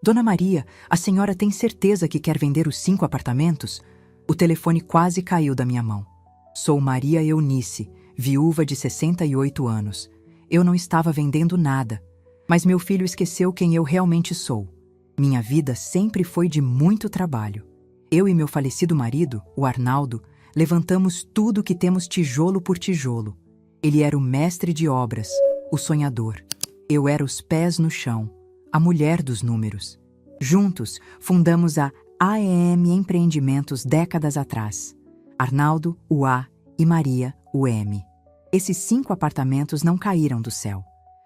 Dona Maria, a senhora tem certeza que quer vender os 5 apartamentos? O telefone quase caiu da minha mão. Sou Maria Eunice, viúva de 68 anos. Eu não estava vendendo nada, mas meu filho esqueceu quem eu realmente sou. Minha vida sempre foi de muito trabalho. Eu e meu falecido marido, o Arnaldo, levantamos tudo que temos tijolo por tijolo. Ele era o mestre de obras, o sonhador. Eu era os pés no chão, a mulher dos números. Juntos, fundamos a AEM Empreendimentos décadas atrás. Arnaldo, o A, e Maria, o M. Esses 5 apartamentos não caíram do céu.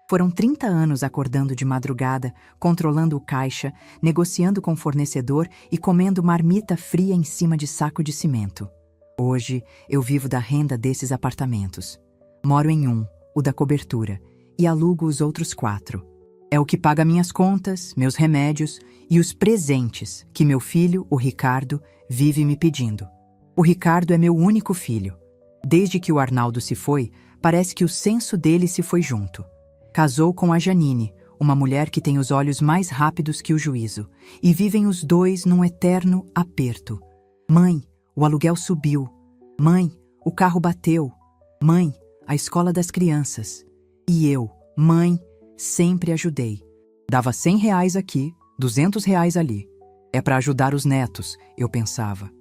Foram 30 anos acordando de madrugada, controlando o caixa, negociando com o fornecedor e comendo marmita fria em cima de saco de cimento. Hoje, eu vivo da renda desses apartamentos. Moro em um, o da cobertura, e alugo os outros 4. É o que paga minhas contas, meus remédios e os presentes que meu filho, o Ricardo, vive me pedindo. O Ricardo é meu único filho. Desde que o Arnaldo se foi, parece que o senso dele se foi junto. Casou com a Janine, uma mulher que tem os olhos mais rápidos que o juízo, e vivem os dois num eterno aperto. Mãe, o aluguel subiu. Mãe, o carro bateu. Mãe, a escola das crianças. E eu, mãe, sempre ajudei. Dava R$100 aqui, R$200 ali. É para ajudar os netos, eu pensava.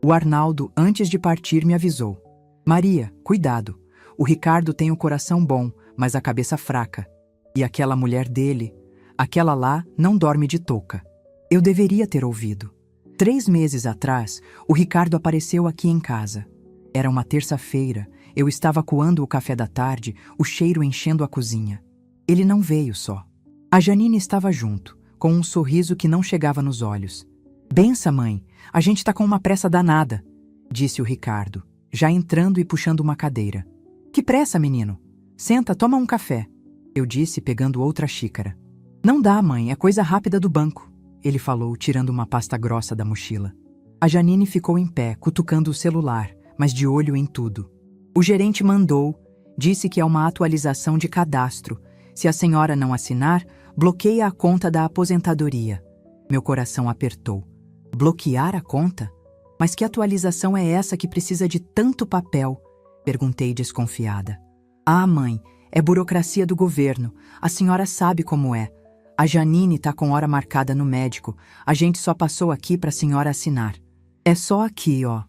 O Arnaldo, antes de partir, me avisou. Maria, cuidado. O Ricardo tem o coração bom, mas a cabeça fraca. E aquela mulher dele, aquela lá, não dorme de touca. Eu deveria ter ouvido. 3 meses atrás, o Ricardo apareceu aqui em casa. Era uma terça-feira, eu estava coando o café da tarde, o cheiro enchendo a cozinha. Ele não veio só. A Janine estava junto, com um sorriso que não chegava nos olhos. Bença, mãe, a gente tá com uma pressa danada, disse o Ricardo, já entrando e puxando uma cadeira. Que pressa, menino? Senta, toma um café, eu disse, pegando outra xícara. Não dá, mãe, é coisa rápida do banco, ele falou, tirando uma pasta grossa da mochila. A Janine ficou em pé, cutucando o celular, mas de olho em tudo. O gerente mandou, disse que é uma atualização de cadastro. Se a senhora não assinar, bloqueia a conta da aposentadoria. Meu coração apertou. Bloquear a conta? Mas que atualização é essa que precisa de tanto papel? Perguntei desconfiada. Ah, mãe, é burocracia do governo. A senhora sabe como é. A Janine tá com hora marcada no médico. A gente só passou aqui para a senhora assinar. É só aqui, ó.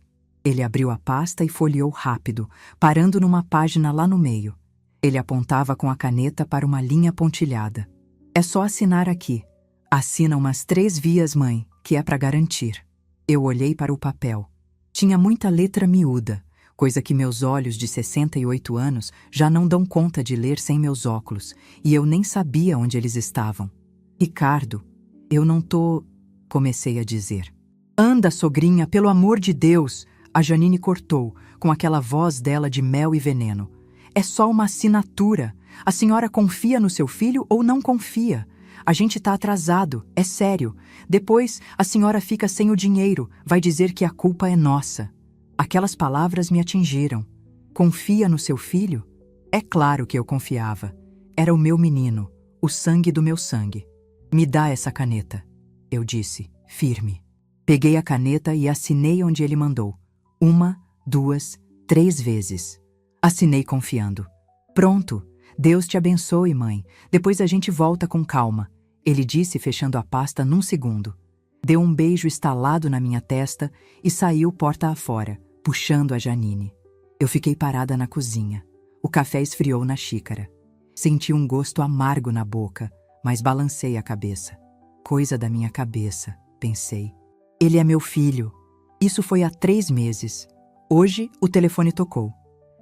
Ele abriu a pasta e folheou rápido, parando numa página lá no meio. Ele apontava com a caneta para uma linha pontilhada. É só assinar aqui. Assina umas 3 vias, mãe, que é para garantir. Eu olhei para o papel. Tinha muita letra miúda, coisa que meus olhos de 68 anos já não dão conta de ler sem meus óculos, e eu nem sabia onde eles estavam. Ricardo, eu não tô... comecei a dizer. Anda, sogrinha, pelo amor de Deus! A Janine cortou, com aquela voz dela de mel e veneno. É só uma assinatura. A senhora confia no seu filho ou não confia? A gente tá atrasado, é sério. Depois, a senhora fica sem o dinheiro, vai dizer que a culpa é nossa. Aquelas palavras me atingiram. Confia no seu filho? É claro que eu confiava. Era o meu menino, o sangue do meu sangue. Me dá essa caneta, eu disse, firme. Peguei a caneta e assinei onde ele mandou. 1, 2, 3 vezes. Assinei confiando. Pronto, Deus te abençoe, mãe. Depois a gente volta com calma, ele disse, fechando a pasta num segundo. Deu um beijo estalado na minha testa e saiu porta afora, puxando a Janine. Eu fiquei parada na cozinha. O café esfriou na xícara. Senti um gosto amargo na boca, mas balancei a cabeça. Coisa da minha cabeça, pensei. Ele é meu filho. Isso foi há 3 meses. Hoje, o telefone tocou.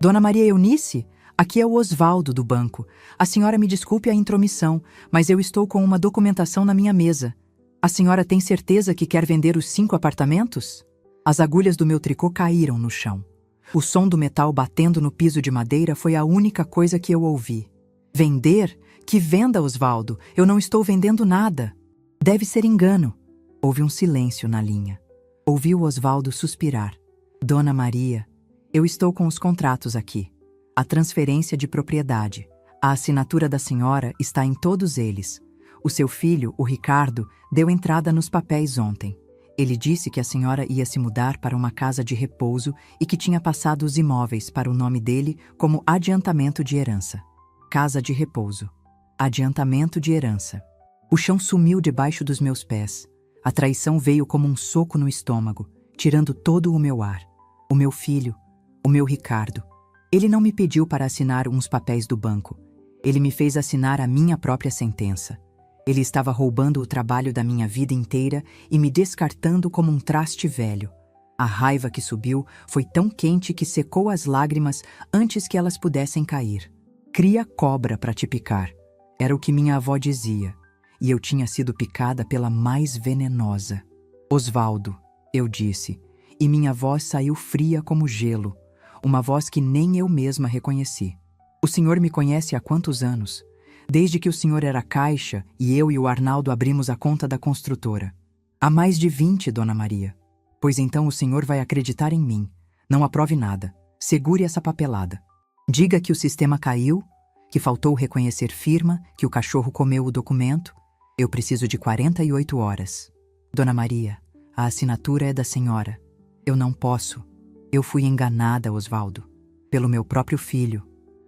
Dona Maria Eunice? Aqui é o Osvaldo, do banco. A senhora me desculpe a intromissão, mas eu estou com uma documentação na minha mesa. A senhora tem certeza que quer vender os 5 apartamentos? As agulhas do meu tricô caíram no chão. O som do metal batendo no piso de madeira foi a única coisa que eu ouvi. Vender? Que venda, Osvaldo? Eu não estou vendendo nada. Deve ser engano. Houve um silêncio na linha. Ouvi o Osvaldo suspirar. Dona Maria, eu estou com os contratos aqui. A transferência de propriedade. A assinatura da senhora está em todos eles. O seu filho, o Ricardo, deu entrada nos papéis ontem. Ele disse que a senhora ia se mudar para uma casa de repouso e que tinha passado os imóveis para o nome dele como adiantamento de herança. Casa de repouso. Adiantamento de herança. O chão sumiu debaixo dos meus pés. A traição veio como um soco no estômago, tirando todo o meu ar. O meu filho, o meu Ricardo. Ele não me pediu para assinar uns papéis do banco. Ele me fez assinar a minha própria sentença. Ele estava roubando o trabalho da minha vida inteira e me descartando como um traste velho. A raiva que subiu foi tão quente que secou as lágrimas antes que elas pudessem cair. Cria cobra para te picar. Era o que minha avó dizia. E eu tinha sido picada pela mais venenosa. Osvaldo, eu disse, e minha voz saiu fria como gelo, uma voz que nem eu mesma reconheci. O senhor me conhece há quantos anos? Desde que o senhor era caixa e eu e o Arnaldo abrimos a conta da construtora. Há mais de 20, Dona Maria. Pois então o senhor vai acreditar em mim. Não aprove nada. Segure essa papelada. Diga que o sistema caiu, que faltou reconhecer firma, que o cachorro comeu o documento. Eu preciso de 48 horas. Dona Maria, a assinatura é da senhora. Eu não posso. Eu fui enganada, Osvaldo. Pelo meu próprio filho.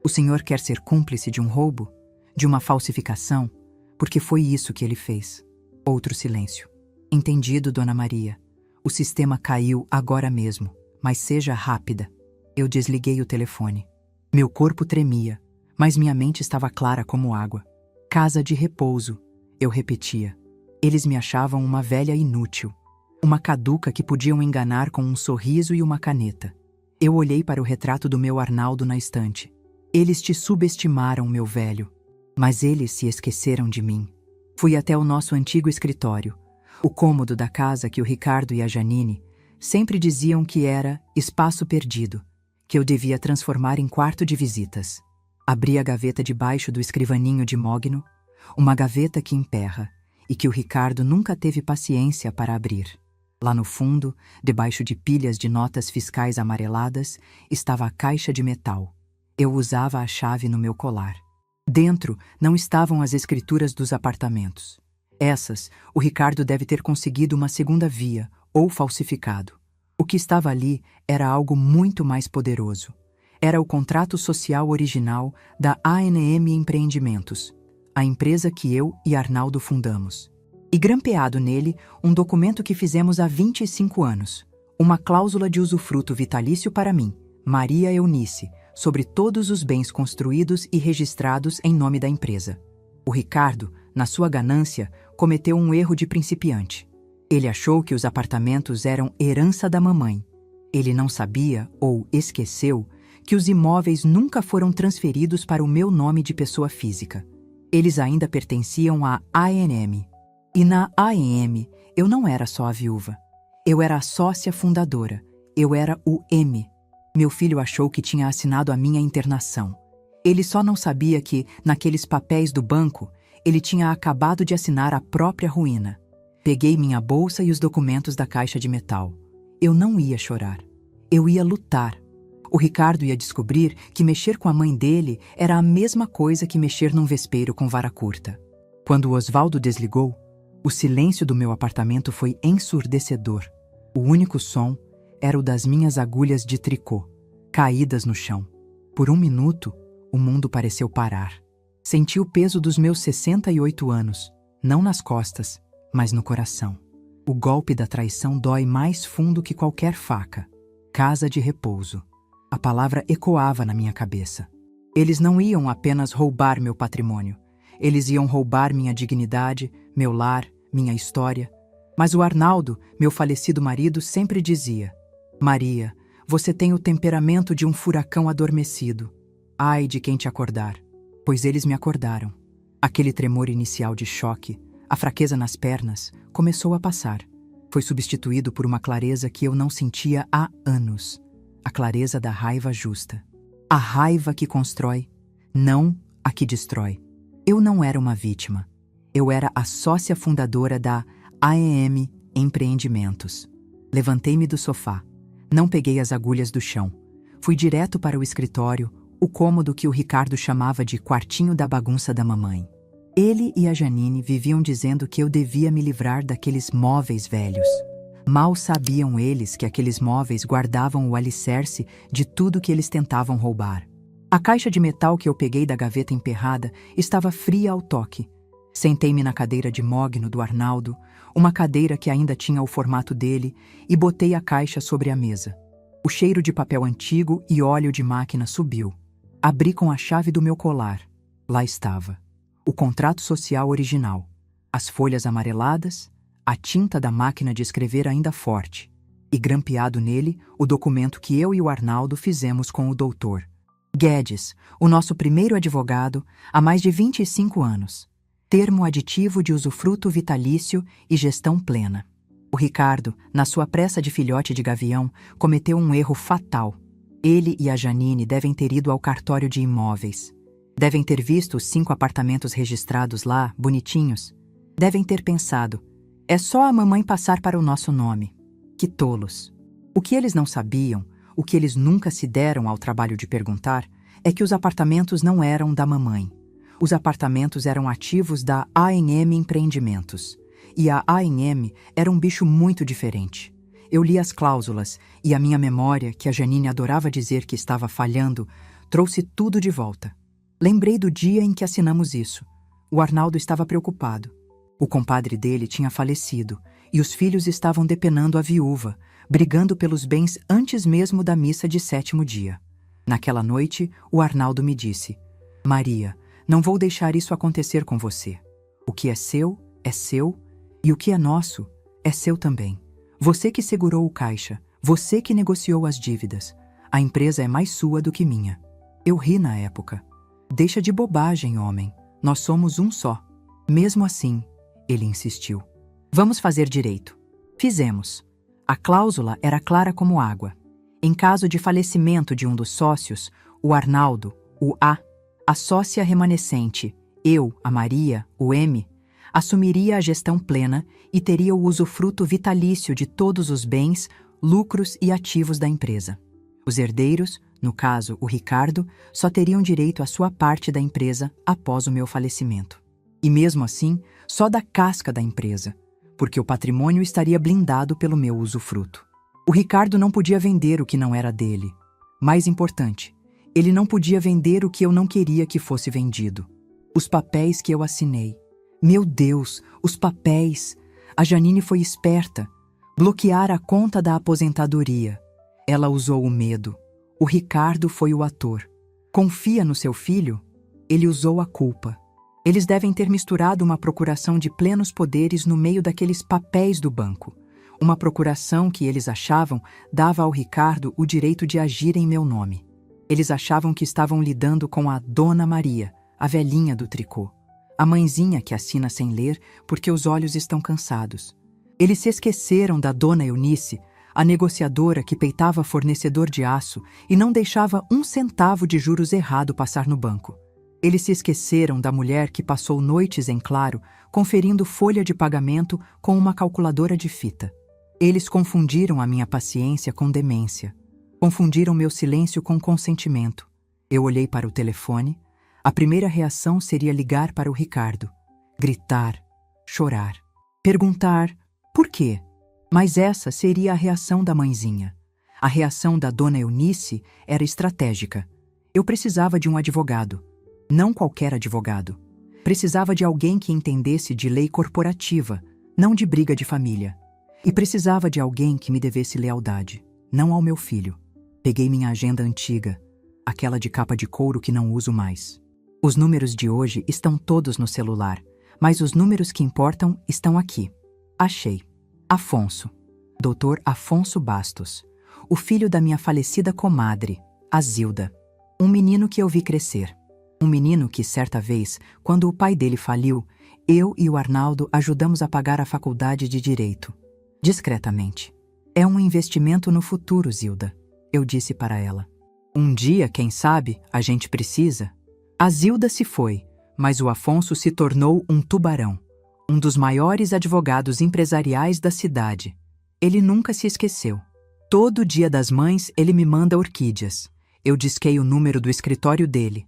O senhor quer ser cúmplice de um roubo? De uma falsificação? Porque foi isso que ele fez. Outro silêncio. Entendido, Dona Maria. O sistema caiu agora mesmo, mas seja rápida. Eu desliguei o telefone. Meu corpo tremia, mas minha mente estava clara como água. Casa de repouso, eu repetia. Eles me achavam uma velha inútil. Uma caduca que podiam enganar com um sorriso e uma caneta. Eu olhei para o retrato do meu Arnaldo na estante. Eles te subestimaram, meu velho. Mas eles se esqueceram de mim. Fui até o nosso antigo escritório, o cômodo da casa que o Ricardo e a Janine sempre diziam que era espaço perdido, que eu devia transformar em quarto de visitas. Abri a gaveta debaixo do escrivaninho de mogno, uma gaveta que emperra e que o Ricardo nunca teve paciência para abrir. Lá no fundo, debaixo de pilhas de notas fiscais amareladas, estava a caixa de metal. Eu usava a chave no meu colar. Dentro não estavam as escrituras dos apartamentos. Essas, o Ricardo deve ter conseguido uma segunda via ou falsificado. O que estava ali era algo muito mais poderoso. Era o contrato social original da ANM Empreendimentos, a empresa que eu e Arnaldo fundamos. E grampeado nele, um documento que fizemos há 25 anos. Uma cláusula de usufruto vitalício para mim, Maria Eunice, sobre todos os bens construídos e registrados em nome da empresa. O Ricardo, na sua ganância, cometeu um erro de principiante. Ele achou que os apartamentos eram herança da mamãe. Ele não sabia, ou esqueceu, que os imóveis nunca foram transferidos para o meu nome de pessoa física. Eles ainda pertenciam à ANM. E na ANM, eu não era só a viúva. Eu era a sócia fundadora. Eu era o M. Meu filho achou que tinha assinado a minha internação. Ele só não sabia que, naqueles papéis do banco, ele tinha acabado de assinar a própria ruína. Peguei minha bolsa e os documentos da caixa de metal. Eu não ia chorar. Eu ia lutar. O Ricardo ia descobrir que mexer com a mãe dele era a mesma coisa que mexer num vespeiro com vara curta. Quando o Osvaldo desligou, o silêncio do meu apartamento foi ensurdecedor. O único som era o das minhas agulhas de tricô, caídas no chão. Por um minuto, o mundo pareceu parar. Senti o peso dos meus 68 anos, não nas costas, mas no coração. O golpe da traição dói mais fundo que qualquer faca. Casa de repouso. A palavra ecoava na minha cabeça. Eles não iam apenas roubar meu patrimônio. Eles iam roubar minha dignidade, meu lar, minha história. Mas o Arnaldo, meu falecido marido, sempre dizia: Maria, você tem o temperamento de um furacão adormecido. Ai de quem te acordar. Pois eles me acordaram. Aquele tremor inicial de choque, a fraqueza nas pernas, começou a passar. Foi substituído por uma clareza que eu não sentia há anos. A clareza da raiva justa. A raiva que constrói, não a que destrói. Eu não era uma vítima. Eu era a sócia fundadora da AEM Empreendimentos. Levantei-me do sofá. Não peguei as agulhas do chão. Fui direto para o escritório, o cômodo que o Ricardo chamava de quartinho da bagunça da mamãe. Ele e a Janine viviam dizendo que eu devia me livrar daqueles móveis velhos. Mal sabiam eles que aqueles móveis guardavam o alicerce de tudo que eles tentavam roubar. A caixa de metal que eu peguei da gaveta emperrada estava fria ao toque. Sentei-me na cadeira de mogno do Arnaldo, uma cadeira que ainda tinha o formato dele, e botei a caixa sobre a mesa. O cheiro de papel antigo e óleo de máquina subiu. Abri com a chave do meu colar. Lá estava. O contrato social original. As folhas amareladas, a tinta da máquina de escrever ainda forte. E grampeado nele, o documento que eu e o Arnaldo fizemos com o doutor Guedes, o nosso primeiro advogado, há mais de 25 anos. Termo aditivo de usufruto vitalício e gestão plena. O Ricardo, na sua pressa de filhote de gavião, cometeu um erro fatal. Ele e a Janine devem ter ido ao cartório de imóveis. Devem ter visto os 5 apartamentos registrados lá, bonitinhos. Devem ter pensado, é só a mamãe passar para o nosso nome. Que tolos! O que eles não sabiam, o que eles nunca se deram ao trabalho de perguntar, é que os apartamentos não eram da mamãe. Os apartamentos eram ativos da A&M Empreendimentos. E a A&M era um bicho muito diferente. Eu li as cláusulas e a minha memória, que a Janine adorava dizer que estava falhando, trouxe tudo de volta. Lembrei do dia em que assinamos isso. O Arnaldo estava preocupado. O compadre dele tinha falecido e os filhos estavam depenando a viúva, brigando pelos bens antes mesmo da missa de 7º dia. Naquela noite, o Arnaldo me disse: Maria, não vou deixar isso acontecer com você. O que é seu, e o que é nosso, é seu também. Você que segurou o caixa, você que negociou as dívidas. A empresa é mais sua do que minha. Eu ri na época. Deixa de bobagem, homem. Nós somos um só. Mesmo assim, ele insistiu. Vamos fazer direito. Fizemos. A cláusula era clara como água. Em caso de falecimento de um dos sócios, o Arnaldo, o A, a sócia remanescente, eu, a Maria, o M, assumiria a gestão plena e teria o usufruto vitalício de todos os bens, lucros e ativos da empresa. Os herdeiros, no caso o Ricardo, só teriam direito à sua parte da empresa após o meu falecimento. E mesmo assim, só da casca da empresa, porque o patrimônio estaria blindado pelo meu usufruto. O Ricardo não podia vender o que não era dele. Mais importante, ele não podia vender o que eu não queria que fosse vendido. Os papéis que eu assinei. Meu Deus, os papéis! A Janine foi esperta. Bloquear a conta da aposentadoria. Ela usou o medo. O Ricardo foi o ator. Confia no seu filho? Ele usou a culpa. Eles devem ter misturado uma procuração de plenos poderes no meio daqueles papéis do banco. Uma procuração que eles achavam dava ao Ricardo o direito de agir em meu nome. Eles achavam que estavam lidando com a Dona Maria, a velhinha do tricô. A mãezinha que assina sem ler porque os olhos estão cansados. Eles se esqueceram da Dona Eunice, a negociadora que peitava fornecedor de aço e não deixava 1 centavo de juros errado passar no banco. Eles se esqueceram da mulher que passou noites em claro, conferindo folha de pagamento com uma calculadora de fita. Eles confundiram a minha paciência com demência. Confundiram meu silêncio com consentimento. Eu olhei para o telefone. A primeira reação seria ligar para o Ricardo. Gritar, chorar, perguntar por quê. Mas essa seria a reação da mãezinha. A reação da Dona Eunice era estratégica. Eu precisava de um advogado. Não qualquer advogado. Precisava de alguém que entendesse de lei corporativa, não de briga de família. E precisava de alguém que me devesse lealdade, não ao meu filho. Peguei minha agenda antiga, aquela de capa de couro que não uso mais. Os números de hoje estão todos no celular, mas os números que importam estão aqui. Achei. Afonso. Dr. Afonso Bastos. O filho da minha falecida comadre, a Zilda. Um menino que eu vi crescer. Um menino que, certa vez, quando o pai dele faliu, eu e o Arnaldo ajudamos a pagar a faculdade de Direito. Discretamente. É um investimento no futuro, Zilda, eu disse para ela. Um dia, quem sabe, a gente precisa. A Zilda se foi, mas o Afonso se tornou um tubarão. Um dos maiores advogados empresariais da cidade. Ele nunca se esqueceu. Todo Dia das Mães ele me manda orquídeas. Eu disquei o número do escritório dele.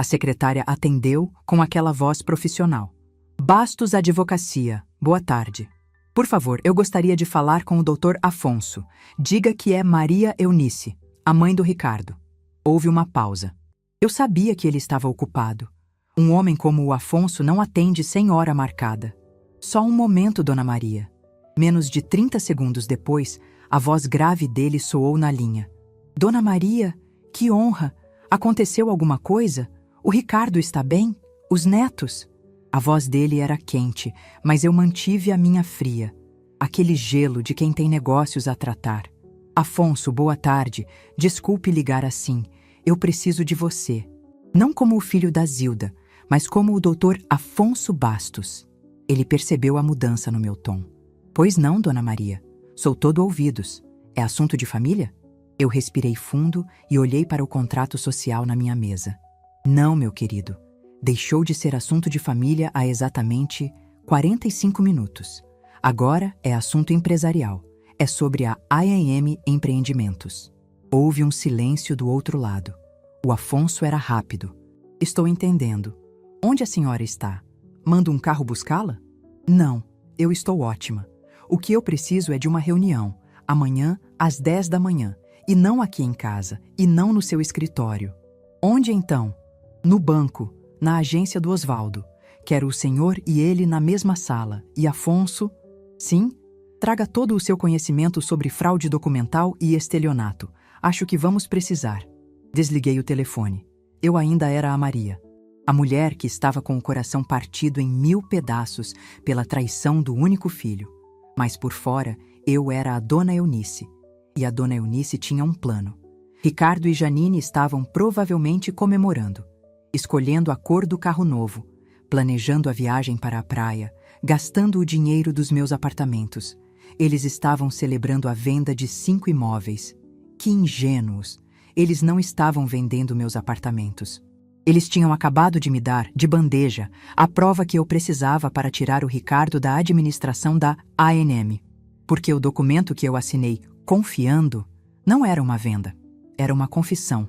A secretária atendeu com aquela voz profissional. Bastos Advocacia, boa tarde. Por favor, eu gostaria de falar com o Dr. Afonso. Diga que é Maria Eunice, a mãe do Ricardo. Houve uma pausa. Eu sabia que ele estava ocupado. Um homem como o Afonso não atende sem hora marcada. Só um momento, Dona Maria. Menos de 30 segundos depois, a voz grave dele soou na linha. Dona Maria, que honra! Aconteceu alguma coisa? O Ricardo está bem? Os netos? A voz dele era quente, mas eu mantive a minha fria. Aquele gelo de quem tem negócios a tratar. Afonso, boa tarde. Desculpe ligar assim. Eu preciso de você. Não como o filho da Zilda, mas como o Dr. Afonso Bastos. Ele percebeu a mudança no meu tom. Pois não, Dona Maria. Sou todo ouvidos. É assunto de família? Eu respirei fundo e olhei para o contrato social na minha mesa. Não, meu querido. Deixou de ser assunto de família há exatamente 45 minutos. Agora é assunto empresarial. É sobre a AMM Empreendimentos. Houve um silêncio do outro lado. O Afonso era rápido. Estou entendendo. Onde a senhora está? Mando um carro buscá-la? Não, eu estou ótima. O que eu preciso é de uma reunião, amanhã às 10 da manhã, e não aqui em casa, e não no seu escritório. Onde então? No banco, na agência do Osvaldo. Quero o senhor e ele na mesma sala. E Afonso? Sim? Traga todo o seu conhecimento sobre fraude documental e estelionato. Acho que vamos precisar. Desliguei o telefone. Eu ainda era a Maria. A mulher que estava com o coração partido em 1000 pedaços pela traição do único filho. Mas por fora, eu era a Dona Eunice. E a Dona Eunice tinha um plano. Ricardo e Janine estavam provavelmente comemorando. Escolhendo a cor do carro novo, planejando a viagem para a praia, gastando o dinheiro dos meus apartamentos. Eles estavam celebrando a venda de 5 imóveis. Que ingênuos! Eles não estavam vendendo meus apartamentos. Eles tinham acabado de me dar, de bandeja, a prova que eu precisava para tirar o Ricardo da administração da ANM. Porque o documento que eu assinei, confiando, não era uma venda, era uma confissão.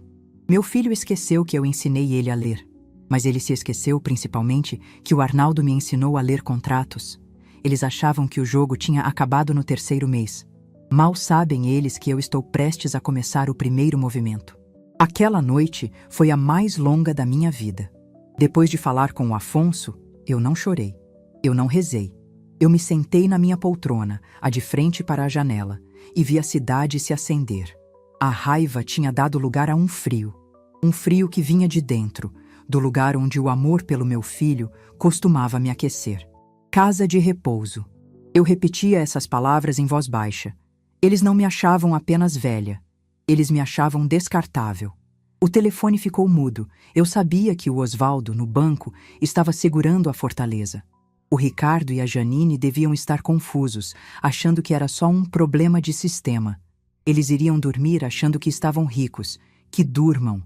Meu filho esqueceu que eu ensinei ele a ler. Mas ele se esqueceu, principalmente, que o Arnaldo me ensinou a ler contratos. Eles achavam que o jogo tinha acabado no 3º mês. Mal sabem eles que eu estou prestes a começar o 1º movimento. Aquela noite foi a mais longa da minha vida. Depois de falar com o Afonso, eu não chorei. Eu não rezei. Eu me sentei na minha poltrona, a de frente para a janela, e vi a cidade se acender. A raiva tinha dado lugar a um frio. Um frio que vinha de dentro, do lugar onde o amor pelo meu filho costumava me aquecer. Casa de repouso. Eu repetia essas palavras em voz baixa. Eles não me achavam apenas velha. Eles me achavam descartável. O telefone ficou mudo. Eu sabia que o Osvaldo, no banco, estava segurando a fortaleza. O Ricardo e a Janine deviam estar confusos, achando que era só um problema de sistema. Eles iriam dormir achando que estavam ricos. Que durmam.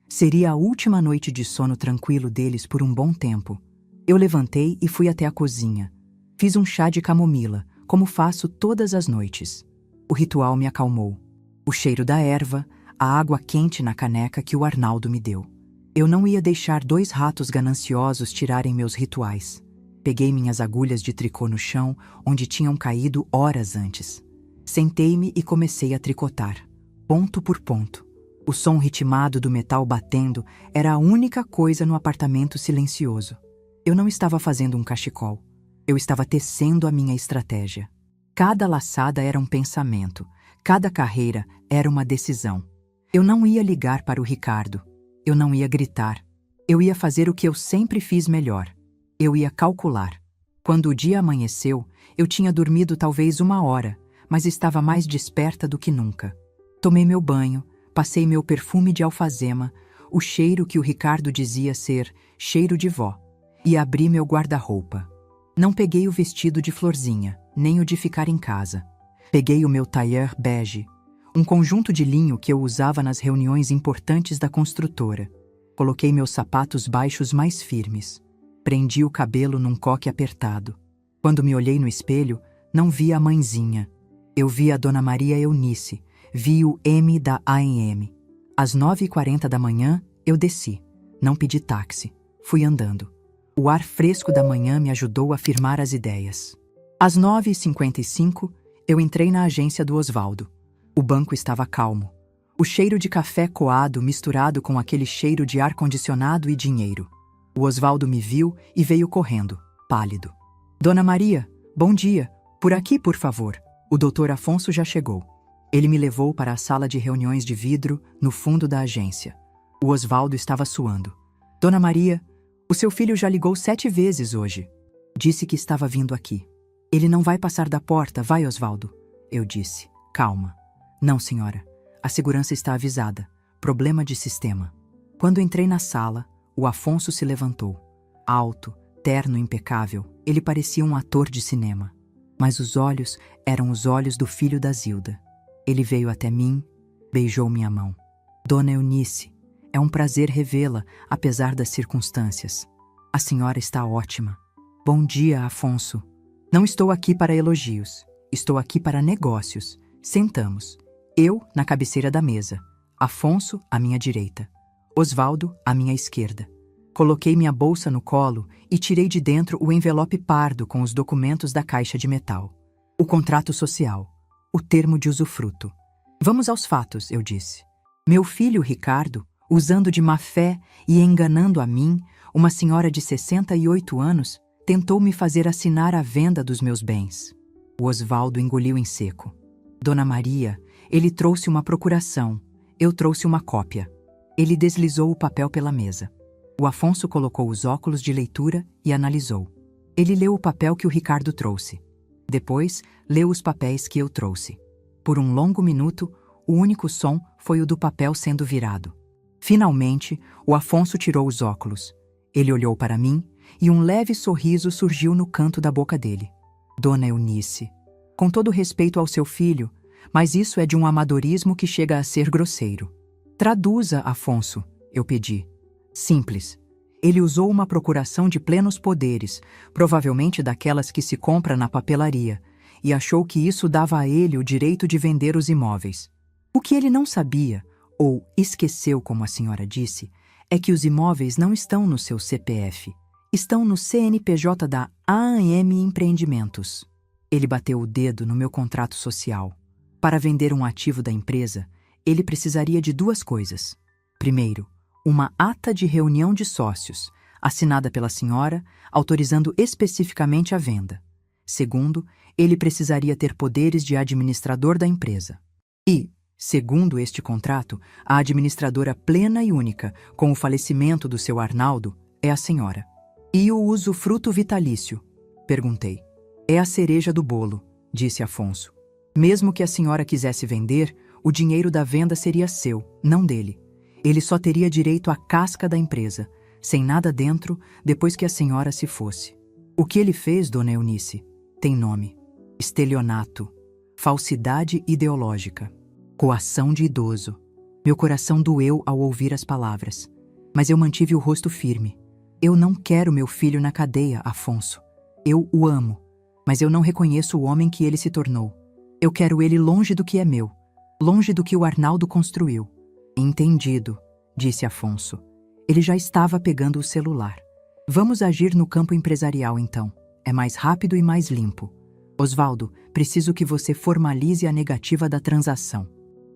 Seria a última noite de sono tranquilo deles por um bom tempo. Eu levantei e fui até a cozinha. Fiz um chá de camomila, como faço todas as noites. O ritual me acalmou. O cheiro da erva, a água quente na caneca que o Arnaldo me deu. Eu não ia deixar 2 ratos gananciosos tirarem meus rituais. Peguei minhas agulhas de tricô no chão, onde tinham caído horas antes. Sentei-me e comecei a tricotar, ponto por ponto. O som ritmado do metal batendo era a única coisa no apartamento silencioso. Eu não estava fazendo um cachecol. Eu estava tecendo a minha estratégia. Cada laçada era um pensamento. Cada carreira era uma decisão. Eu não ia ligar para o Ricardo. Eu não ia gritar. Eu ia fazer o que eu sempre fiz melhor. Eu ia calcular. Quando o dia amanheceu, eu tinha dormido talvez 1 hora, mas estava mais desperta do que nunca. Tomei meu banho, passei meu perfume de alfazema, o cheiro que o Ricardo dizia ser cheiro de vó, e abri meu guarda-roupa. Não peguei o vestido de florzinha, nem o de ficar em casa. Peguei o meu tailleur bege, um conjunto de linho que eu usava nas reuniões importantes da construtora. Coloquei meus sapatos baixos mais firmes. Prendi o cabelo num coque apertado. Quando me olhei no espelho, não vi a mãezinha. Eu vi a Dona Maria Eunice, vi o M da ANM. Às 9h40 da manhã, eu desci. Não pedi táxi. Fui andando. O ar fresco da manhã me ajudou a firmar as ideias. Às 9h55, eu entrei na agência do Osvaldo. O banco estava calmo. O cheiro de café coado misturado com aquele cheiro de ar-condicionado e dinheiro. O Osvaldo me viu e veio correndo, pálido. Dona Maria, bom dia. Por aqui, por favor. O doutor Afonso já chegou. Ele me levou para a sala de reuniões de vidro, no fundo da agência. O Osvaldo estava suando. Dona Maria, o seu filho já ligou 7 vezes hoje. Disse que estava vindo aqui. Ele não vai passar da porta, vai, Osvaldo? Eu disse. Calma. Não, senhora. A segurança está avisada. Problema de sistema. Quando entrei na sala, o Afonso se levantou. Alto, terno impecável, ele parecia um ator de cinema. Mas os olhos eram os olhos do filho da Zilda. Ele veio até mim, beijou minha mão. Dona Eunice, é um prazer revê-la, apesar das circunstâncias. A senhora está ótima. Bom dia, Afonso. Não estou aqui para elogios. Estou aqui para negócios. Sentamos. Eu, na cabeceira da mesa. Afonso, à minha direita. Osvaldo, à minha esquerda. Coloquei minha bolsa no colo e tirei de dentro o envelope pardo com os documentos da caixa de metal. O contrato social. O termo de usufruto. Vamos aos fatos, eu disse. Meu filho, Ricardo, usando de má fé e enganando a mim, uma senhora de 68 anos, tentou me fazer assinar a venda dos meus bens. O Osvaldo engoliu em seco. Dona Maria, ele trouxe uma procuração. Eu trouxe uma cópia. Ele deslizou o papel pela mesa. O Afonso colocou os óculos de leitura e analisou. Ele leu o papel que o Ricardo trouxe. Depois, leu os papéis que eu trouxe. Por um longo minuto, o único som foi o do papel sendo virado. Finalmente, o Afonso tirou os óculos. Ele olhou para mim e um leve sorriso surgiu no canto da boca dele. Dona Eunice, com todo respeito ao seu filho, mas isso é de um amadorismo que chega a ser grosseiro. Traduza, Afonso, eu pedi. Simples. Ele usou uma procuração de plenos poderes, provavelmente daquelas que se compra na papelaria, e achou que isso dava a ele o direito de vender os imóveis. O que ele não sabia, ou esqueceu, como a senhora disse, é que os imóveis não estão no seu CPF, estão no CNPJ da AAM Empreendimentos. Ele bateu o dedo no meu contrato social. Para vender um ativo da empresa, ele precisaria de 2 coisas. Primeiro, uma ata de reunião de sócios, assinada pela senhora, autorizando especificamente a venda. Segundo, ele precisaria ter poderes de administrador da empresa. E, segundo este contrato, a administradora plena e única, com o falecimento do seu Arnaldo, é a senhora. E o usufruto vitalício? Perguntei. É a cereja do bolo, disse Afonso. Mesmo que a senhora quisesse vender, o dinheiro da venda seria seu, não dele. Ele só teria direito à casca da empresa, sem nada dentro, depois que a senhora se fosse. O que ele fez, dona Eunice, tem nome. Estelionato. Falsidade ideológica. Coação de idoso. Meu coração doeu ao ouvir as palavras. Mas eu mantive o rosto firme. Eu não quero meu filho na cadeia, Afonso. Eu o amo, mas eu não reconheço o homem que ele se tornou. Eu quero ele longe do que é meu, longe do que o Arnaldo construiu. Entendido, disse Afonso. Ele já estava pegando o celular. Vamos agir no campo empresarial, então. É mais rápido e mais limpo. Osvaldo, preciso que você formalize a negativa da transação.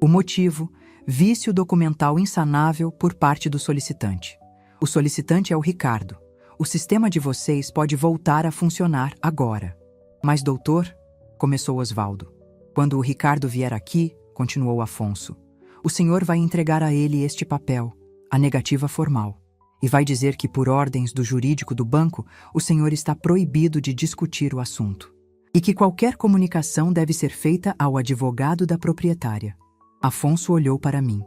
O motivo, vício documental insanável por parte do solicitante. O solicitante é o Ricardo. O sistema de vocês pode voltar a funcionar agora. Mas, doutor, começou Osvaldo. Quando o Ricardo vier aqui, continuou Afonso, o senhor vai entregar a ele este papel, a negativa formal, e vai dizer que, por ordens do jurídico do banco, o senhor está proibido de discutir o assunto. E que qualquer comunicação deve ser feita ao advogado da proprietária. Afonso olhou para mim.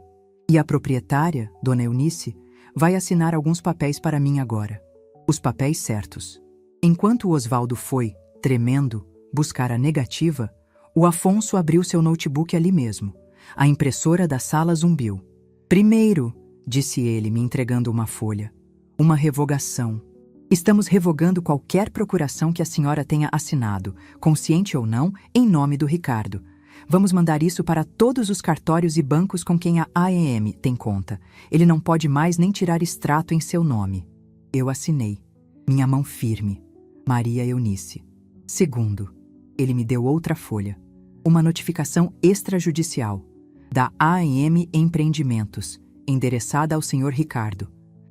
E a proprietária, dona Eunice, vai assinar alguns papéis para mim agora. Os papéis certos. Enquanto o Osvaldo foi, tremendo, buscar a negativa, o Afonso abriu seu notebook ali mesmo. A impressora da sala zumbiu. Primeiro, disse ele, me entregando uma folha. Uma revogação. Estamos revogando qualquer procuração que a senhora tenha assinado, consciente ou não, em nome do Ricardo. Vamos mandar isso para todos os cartórios e bancos com quem a AEM tem conta. Ele não pode mais nem tirar extrato em seu nome. Eu assinei. Minha mão firme. Maria Eunice. Segundo, ele me deu outra folha. Uma notificação extrajudicial da AEM Empreendimentos, endereçada ao Sr. Ricardo,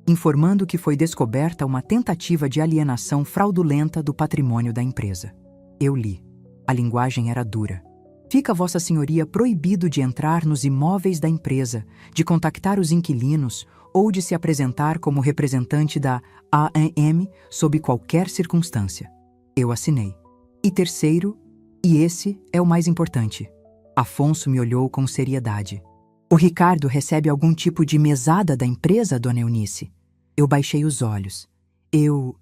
informando que foi descoberta uma tentativa de alienação fraudulenta do patrimônio da empresa. Eu li. A linguagem era dura. Fica Vossa Senhoria proibido de entrar nos imóveis da empresa, de contactar os inquilinos ou de se apresentar como representante da AEM sob qualquer circunstância. Eu assinei. E terceiro, e esse é o mais importante. Afonso me olhou com seriedade. O Ricardo recebe algum tipo de mesada da empresa, dona Eunice? Eu baixei os olhos. Eu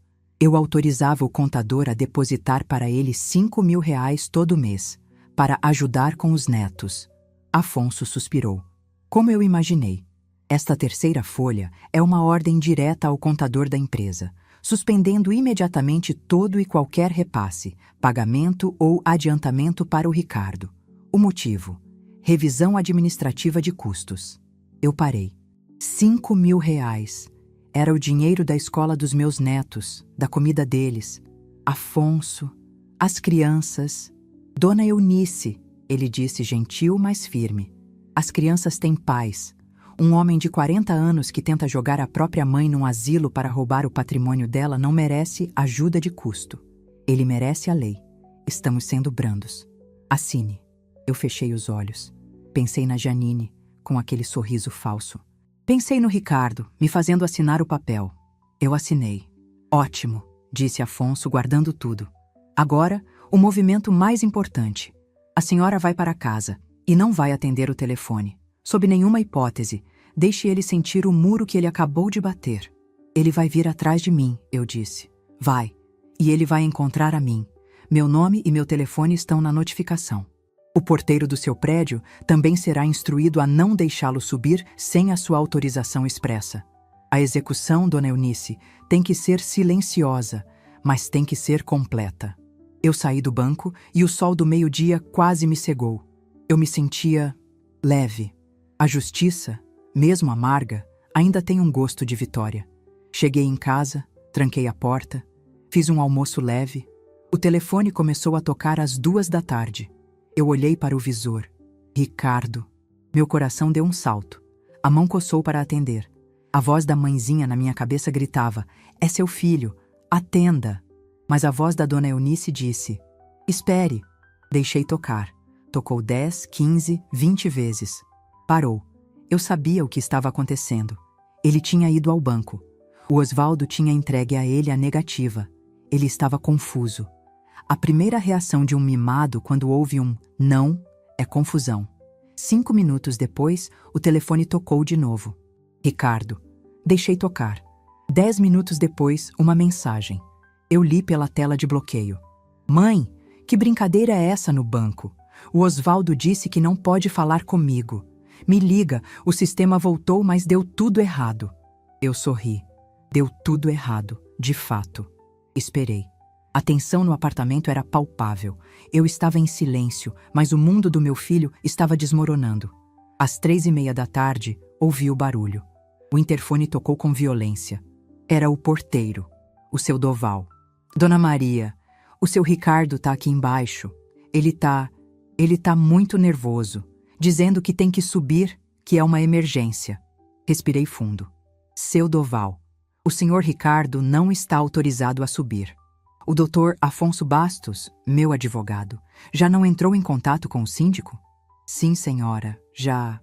autorizava o contador a depositar para ele R$ 5.000 todo mês, para ajudar com os netos. Afonso suspirou. Como eu imaginei. Esta terceira folha é uma ordem direta ao contador da empresa, suspendendo imediatamente todo e qualquer repasse, pagamento ou adiantamento para o Ricardo. O motivo: revisão administrativa de custos. Eu parei. R$ 5.000. Era o dinheiro da escola dos meus netos, da comida deles. Afonso, as crianças. Dona Eunice, ele disse gentil, mas firme. As crianças têm pais. Um homem de 40 anos que tenta jogar a própria mãe num asilo para roubar o patrimônio dela não merece ajuda de custo. Ele merece a lei. Estamos sendo brandos. Assine. Eu fechei os olhos. Pensei na Janine, com aquele sorriso falso. Pensei no Ricardo, me fazendo assinar o papel. Eu assinei. Ótimo, disse Afonso, guardando tudo. Agora, o movimento mais importante. A senhora vai para casa e não vai atender o telefone. Sob nenhuma hipótese, deixe ele sentir o muro que ele acabou de bater. Ele vai vir atrás de mim, eu disse. Vai. E ele vai encontrar a mim. Meu nome e meu telefone estão na notificação. O porteiro do seu prédio também será instruído a não deixá-lo subir sem a sua autorização expressa. A execução, dona Eunice, tem que ser silenciosa, mas tem que ser completa. Eu saí do banco e o sol do meio-dia quase me cegou. Eu me sentia leve. A justiça, mesmo amarga, ainda tem um gosto de vitória. Cheguei em casa, tranquei a porta, fiz um almoço leve. O telefone começou a tocar às 2 da tarde. Eu olhei para o visor. Ricardo. Meu coração deu um salto. A mão coçou para atender. A voz da mãezinha na minha cabeça gritava: é seu filho, atenda. Mas a voz da dona Eunice disse: espere. Deixei tocar. Tocou 10, 15, 20 vezes. Parou. Eu sabia o que estava acontecendo. Ele tinha ido ao banco. O Osvaldo tinha entregue a ele a negativa. Ele estava confuso. A primeira reação de um mimado quando ouve um não é confusão. 5 minutos depois, o telefone tocou de novo. Ricardo. Deixei tocar. 10 minutos depois, uma mensagem. Eu li pela tela de bloqueio. Mãe, que brincadeira é essa no banco? O Osvaldo disse que não pode falar comigo. Me liga, o sistema voltou, mas deu tudo errado. Eu sorri. Deu tudo errado, de fato. Esperei. A tensão no apartamento era palpável. Eu estava em silêncio, mas o mundo do meu filho estava desmoronando. Às 3:30 da tarde, ouvi o barulho. O interfone tocou com violência. Era o porteiro, o seu Doval. Dona Maria, o seu Ricardo tá aqui embaixo. Ele tá muito nervoso, dizendo que tem que subir, que é uma emergência. Respirei fundo. Seu Doval, o senhor Ricardo não está autorizado a subir. O doutor Afonso Bastos, meu advogado, já não entrou em contato com o síndico? Sim, senhora, já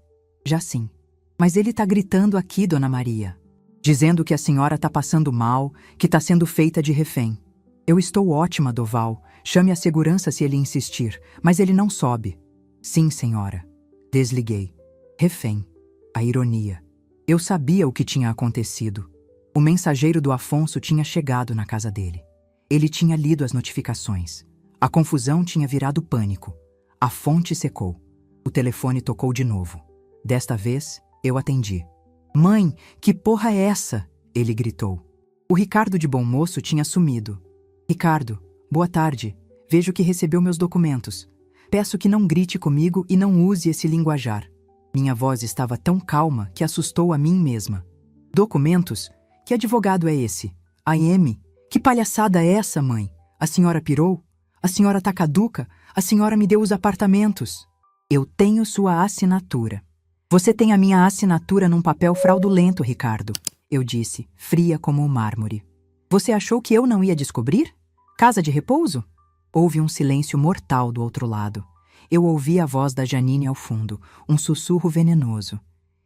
sim. Mas ele está gritando aqui, dona Maria, dizendo que a senhora está passando mal, que está sendo feita de refém. Eu estou ótima, Doval. Chame a segurança se ele insistir, mas ele não sobe. Sim, senhora. Desliguei. Refém. A ironia. Eu sabia o que tinha acontecido. O mensageiro do Afonso tinha chegado na casa dele. Ele tinha lido as notificações. A confusão tinha virado pânico. A fonte secou. O telefone tocou de novo. Desta vez, eu atendi. Mãe, que porra é essa? Ele gritou. O Ricardo de Bom Moço tinha sumido. Ricardo, boa tarde. Vejo que recebeu meus documentos. Peço que não grite comigo e não use esse linguajar. Minha voz estava tão calma que assustou a mim mesma. Documentos? Que advogado é esse? AM? Que palhaçada é essa, mãe? A senhora pirou? A senhora tá caduca? A senhora me deu os apartamentos. Eu tenho sua assinatura. Você tem a minha assinatura num papel fraudulento, Ricardo, eu disse, fria como o mármore. Você achou que eu não ia descobrir? Casa de repouso? Houve um silêncio mortal do outro lado. Eu ouvi a voz da Janine ao fundo, um sussurro venenoso.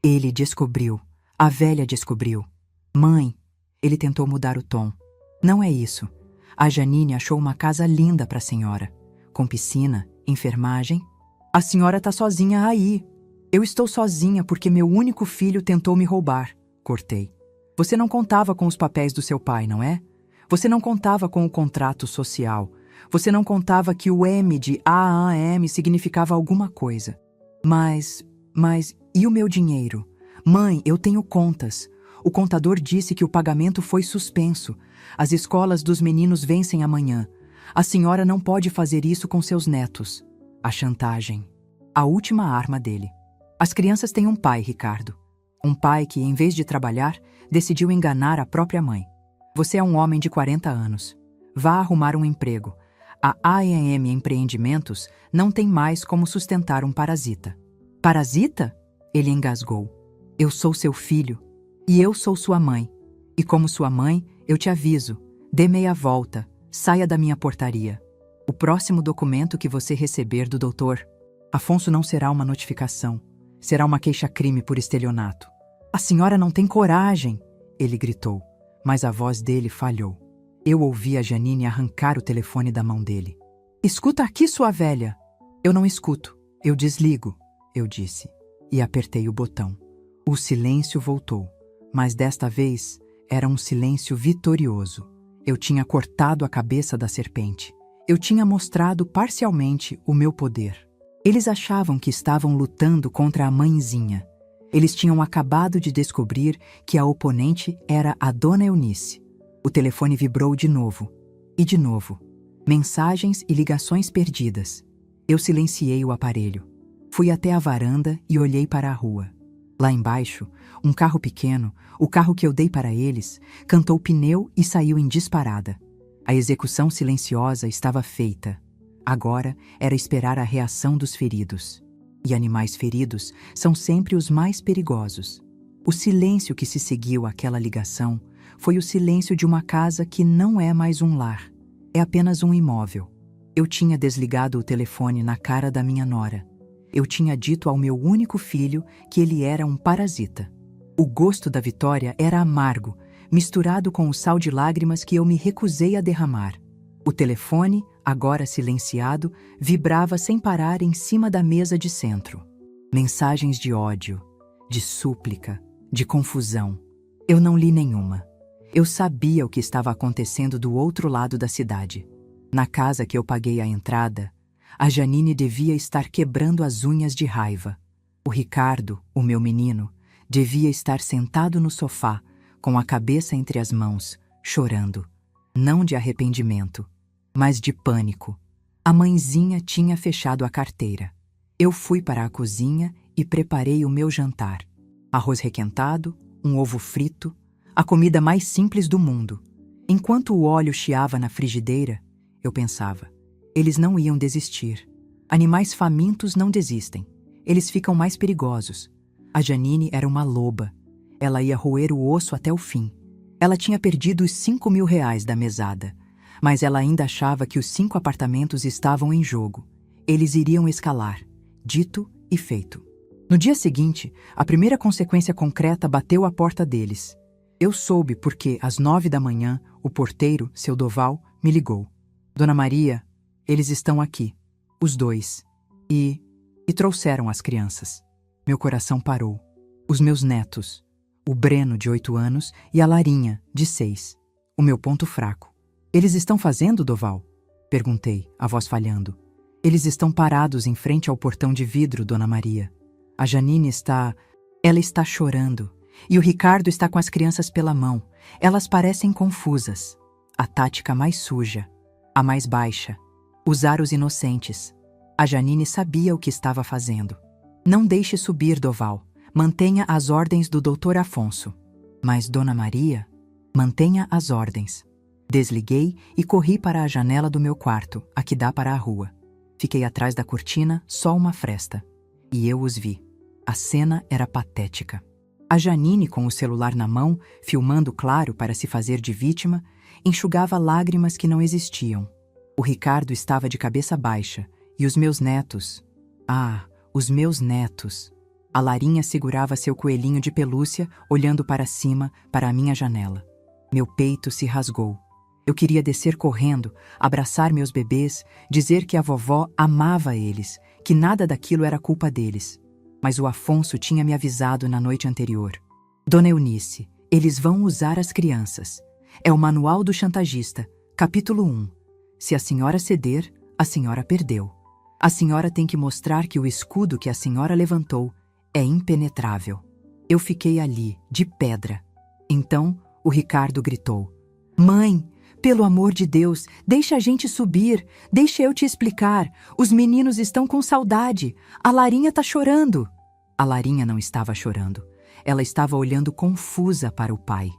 Ele descobriu. A velha descobriu. Mãe, ele tentou mudar o tom. Não é isso. A Janine achou uma casa linda para a senhora. Com piscina, enfermagem. A senhora tá sozinha aí. Eu estou sozinha porque meu único filho tentou me roubar. Cortei. Você não contava com os papéis do seu pai, não é? Você não contava com o contrato social. Você não contava que o M de AAM significava alguma coisa. Mas, e o meu dinheiro? Mãe, eu tenho contas. O contador disse que o pagamento foi suspenso. As escolas dos meninos vencem amanhã. A senhora não pode fazer isso com seus netos. A chantagem. A última arma dele. As crianças têm um pai, Ricardo. Um pai que, em vez de trabalhar, decidiu enganar a própria mãe. Você é um homem de 40 anos. Vá arrumar um emprego. A AEM Empreendimentos não tem mais como sustentar um parasita. Parasita? Ele engasgou. Eu sou seu filho. E eu sou sua mãe. E como sua mãe, eu te aviso. Dê meia volta. Saia da minha portaria. O próximo documento que você receber do doutor Afonso não será uma notificação. Será uma queixa-crime por estelionato. A senhora não tem coragem, ele gritou, mas a voz dele falhou. Eu ouvi a Janine arrancar o telefone da mão dele. Escuta aqui, sua velha. Eu não escuto. Eu desligo, eu disse, e apertei o botão. O silêncio voltou, mas desta vez era um silêncio vitorioso. Eu tinha cortado a cabeça da serpente. Eu tinha mostrado parcialmente o meu poder. Eles achavam que estavam lutando contra a mãezinha. Eles tinham acabado de descobrir que a oponente era a Dona Eunice. O telefone vibrou de novo. E de novo. Mensagens e ligações perdidas. Eu silenciei o aparelho. Fui até a varanda e olhei para a rua. Lá embaixo, um carro pequeno, o carro que eu dei para eles, cantou pneu e saiu em disparada. A execução silenciosa estava feita. Agora era esperar a reação dos feridos. E animais feridos são sempre os mais perigosos. O silêncio que se seguiu àquela ligação foi o silêncio de uma casa que não é mais um lar. É apenas um imóvel. Eu tinha desligado o telefone na cara da minha nora. Eu tinha dito ao meu único filho que ele era um parasita. O gosto da vitória era amargo, misturado com o sal de lágrimas que eu me recusei a derramar. O telefone, agora silenciado, vibrava sem parar em cima da mesa de centro. Mensagens de ódio, de súplica, de confusão. Eu não li nenhuma. Eu sabia o que estava acontecendo do outro lado da cidade. Na casa que eu paguei a entrada, a Janine devia estar quebrando as unhas de raiva. O Ricardo, o meu menino, devia estar sentado no sofá, com a cabeça entre as mãos, chorando. Não de arrependimento, mas de pânico. A mãezinha tinha fechado a carteira. Eu fui para a cozinha e preparei o meu jantar. Arroz requentado, um ovo frito, a comida mais simples do mundo. Enquanto o óleo chiava na frigideira, eu pensava, eles não iam desistir. Animais famintos não desistem. Eles ficam mais perigosos. A Janine era uma loba. Ela ia roer o osso até o fim. Ela tinha perdido os 5.000 reais da mesada, mas ela ainda achava que os 5 apartamentos estavam em jogo. Eles iriam escalar. Dito e feito. No dia seguinte, a primeira consequência concreta bateu à porta deles. Eu soube porque, às 9 da manhã, o porteiro, seu Doval, me ligou. Dona Maria, eles estão aqui. Os dois. E trouxeram as crianças. Meu coração parou. Os meus netos. O Breno, de 8 anos, e a Larinha, de 6. O meu ponto fraco. Eles estão fazendo, Doval? Perguntei, a voz falhando. Eles estão parados em frente ao portão de vidro, Dona Maria. A Janine está... Ela está chorando. E o Ricardo está com as crianças pela mão. Elas parecem confusas. A tática mais suja. A mais baixa. Usar os inocentes. A Janine sabia o que estava fazendo. Não deixe subir, Doval. Mantenha as ordens do Dr. Afonso. Mas, Dona Maria, mantenha as ordens. Desliguei e corri para a janela do meu quarto, a que dá para a rua. Fiquei atrás da cortina, só uma fresta. E eu os vi. A cena era patética. A Janine, com o celular na mão, filmando claro para se fazer de vítima, enxugava lágrimas que não existiam. O Ricardo estava de cabeça baixa, e os meus netos... Ah, os meus netos! A Larinha segurava seu coelhinho de pelúcia, olhando para cima, para a minha janela. Meu peito se rasgou. Eu queria descer correndo, abraçar meus bebês, dizer que a vovó amava eles, que nada daquilo era culpa deles. Mas o Afonso tinha me avisado na noite anterior. Dona Eunice, eles vão usar as crianças. É o Manual do Chantagista, capítulo 1. Se a senhora ceder, a senhora perdeu. A senhora tem que mostrar que o escudo que a senhora levantou é impenetrável. Eu fiquei ali, de pedra. Então, o Ricardo gritou: Mãe, pelo amor de Deus, deixa a gente subir, deixa eu te explicar. Os meninos estão com saudade. A Larinha tá chorando. A Larinha não estava chorando. Ela estava olhando confusa para o pai.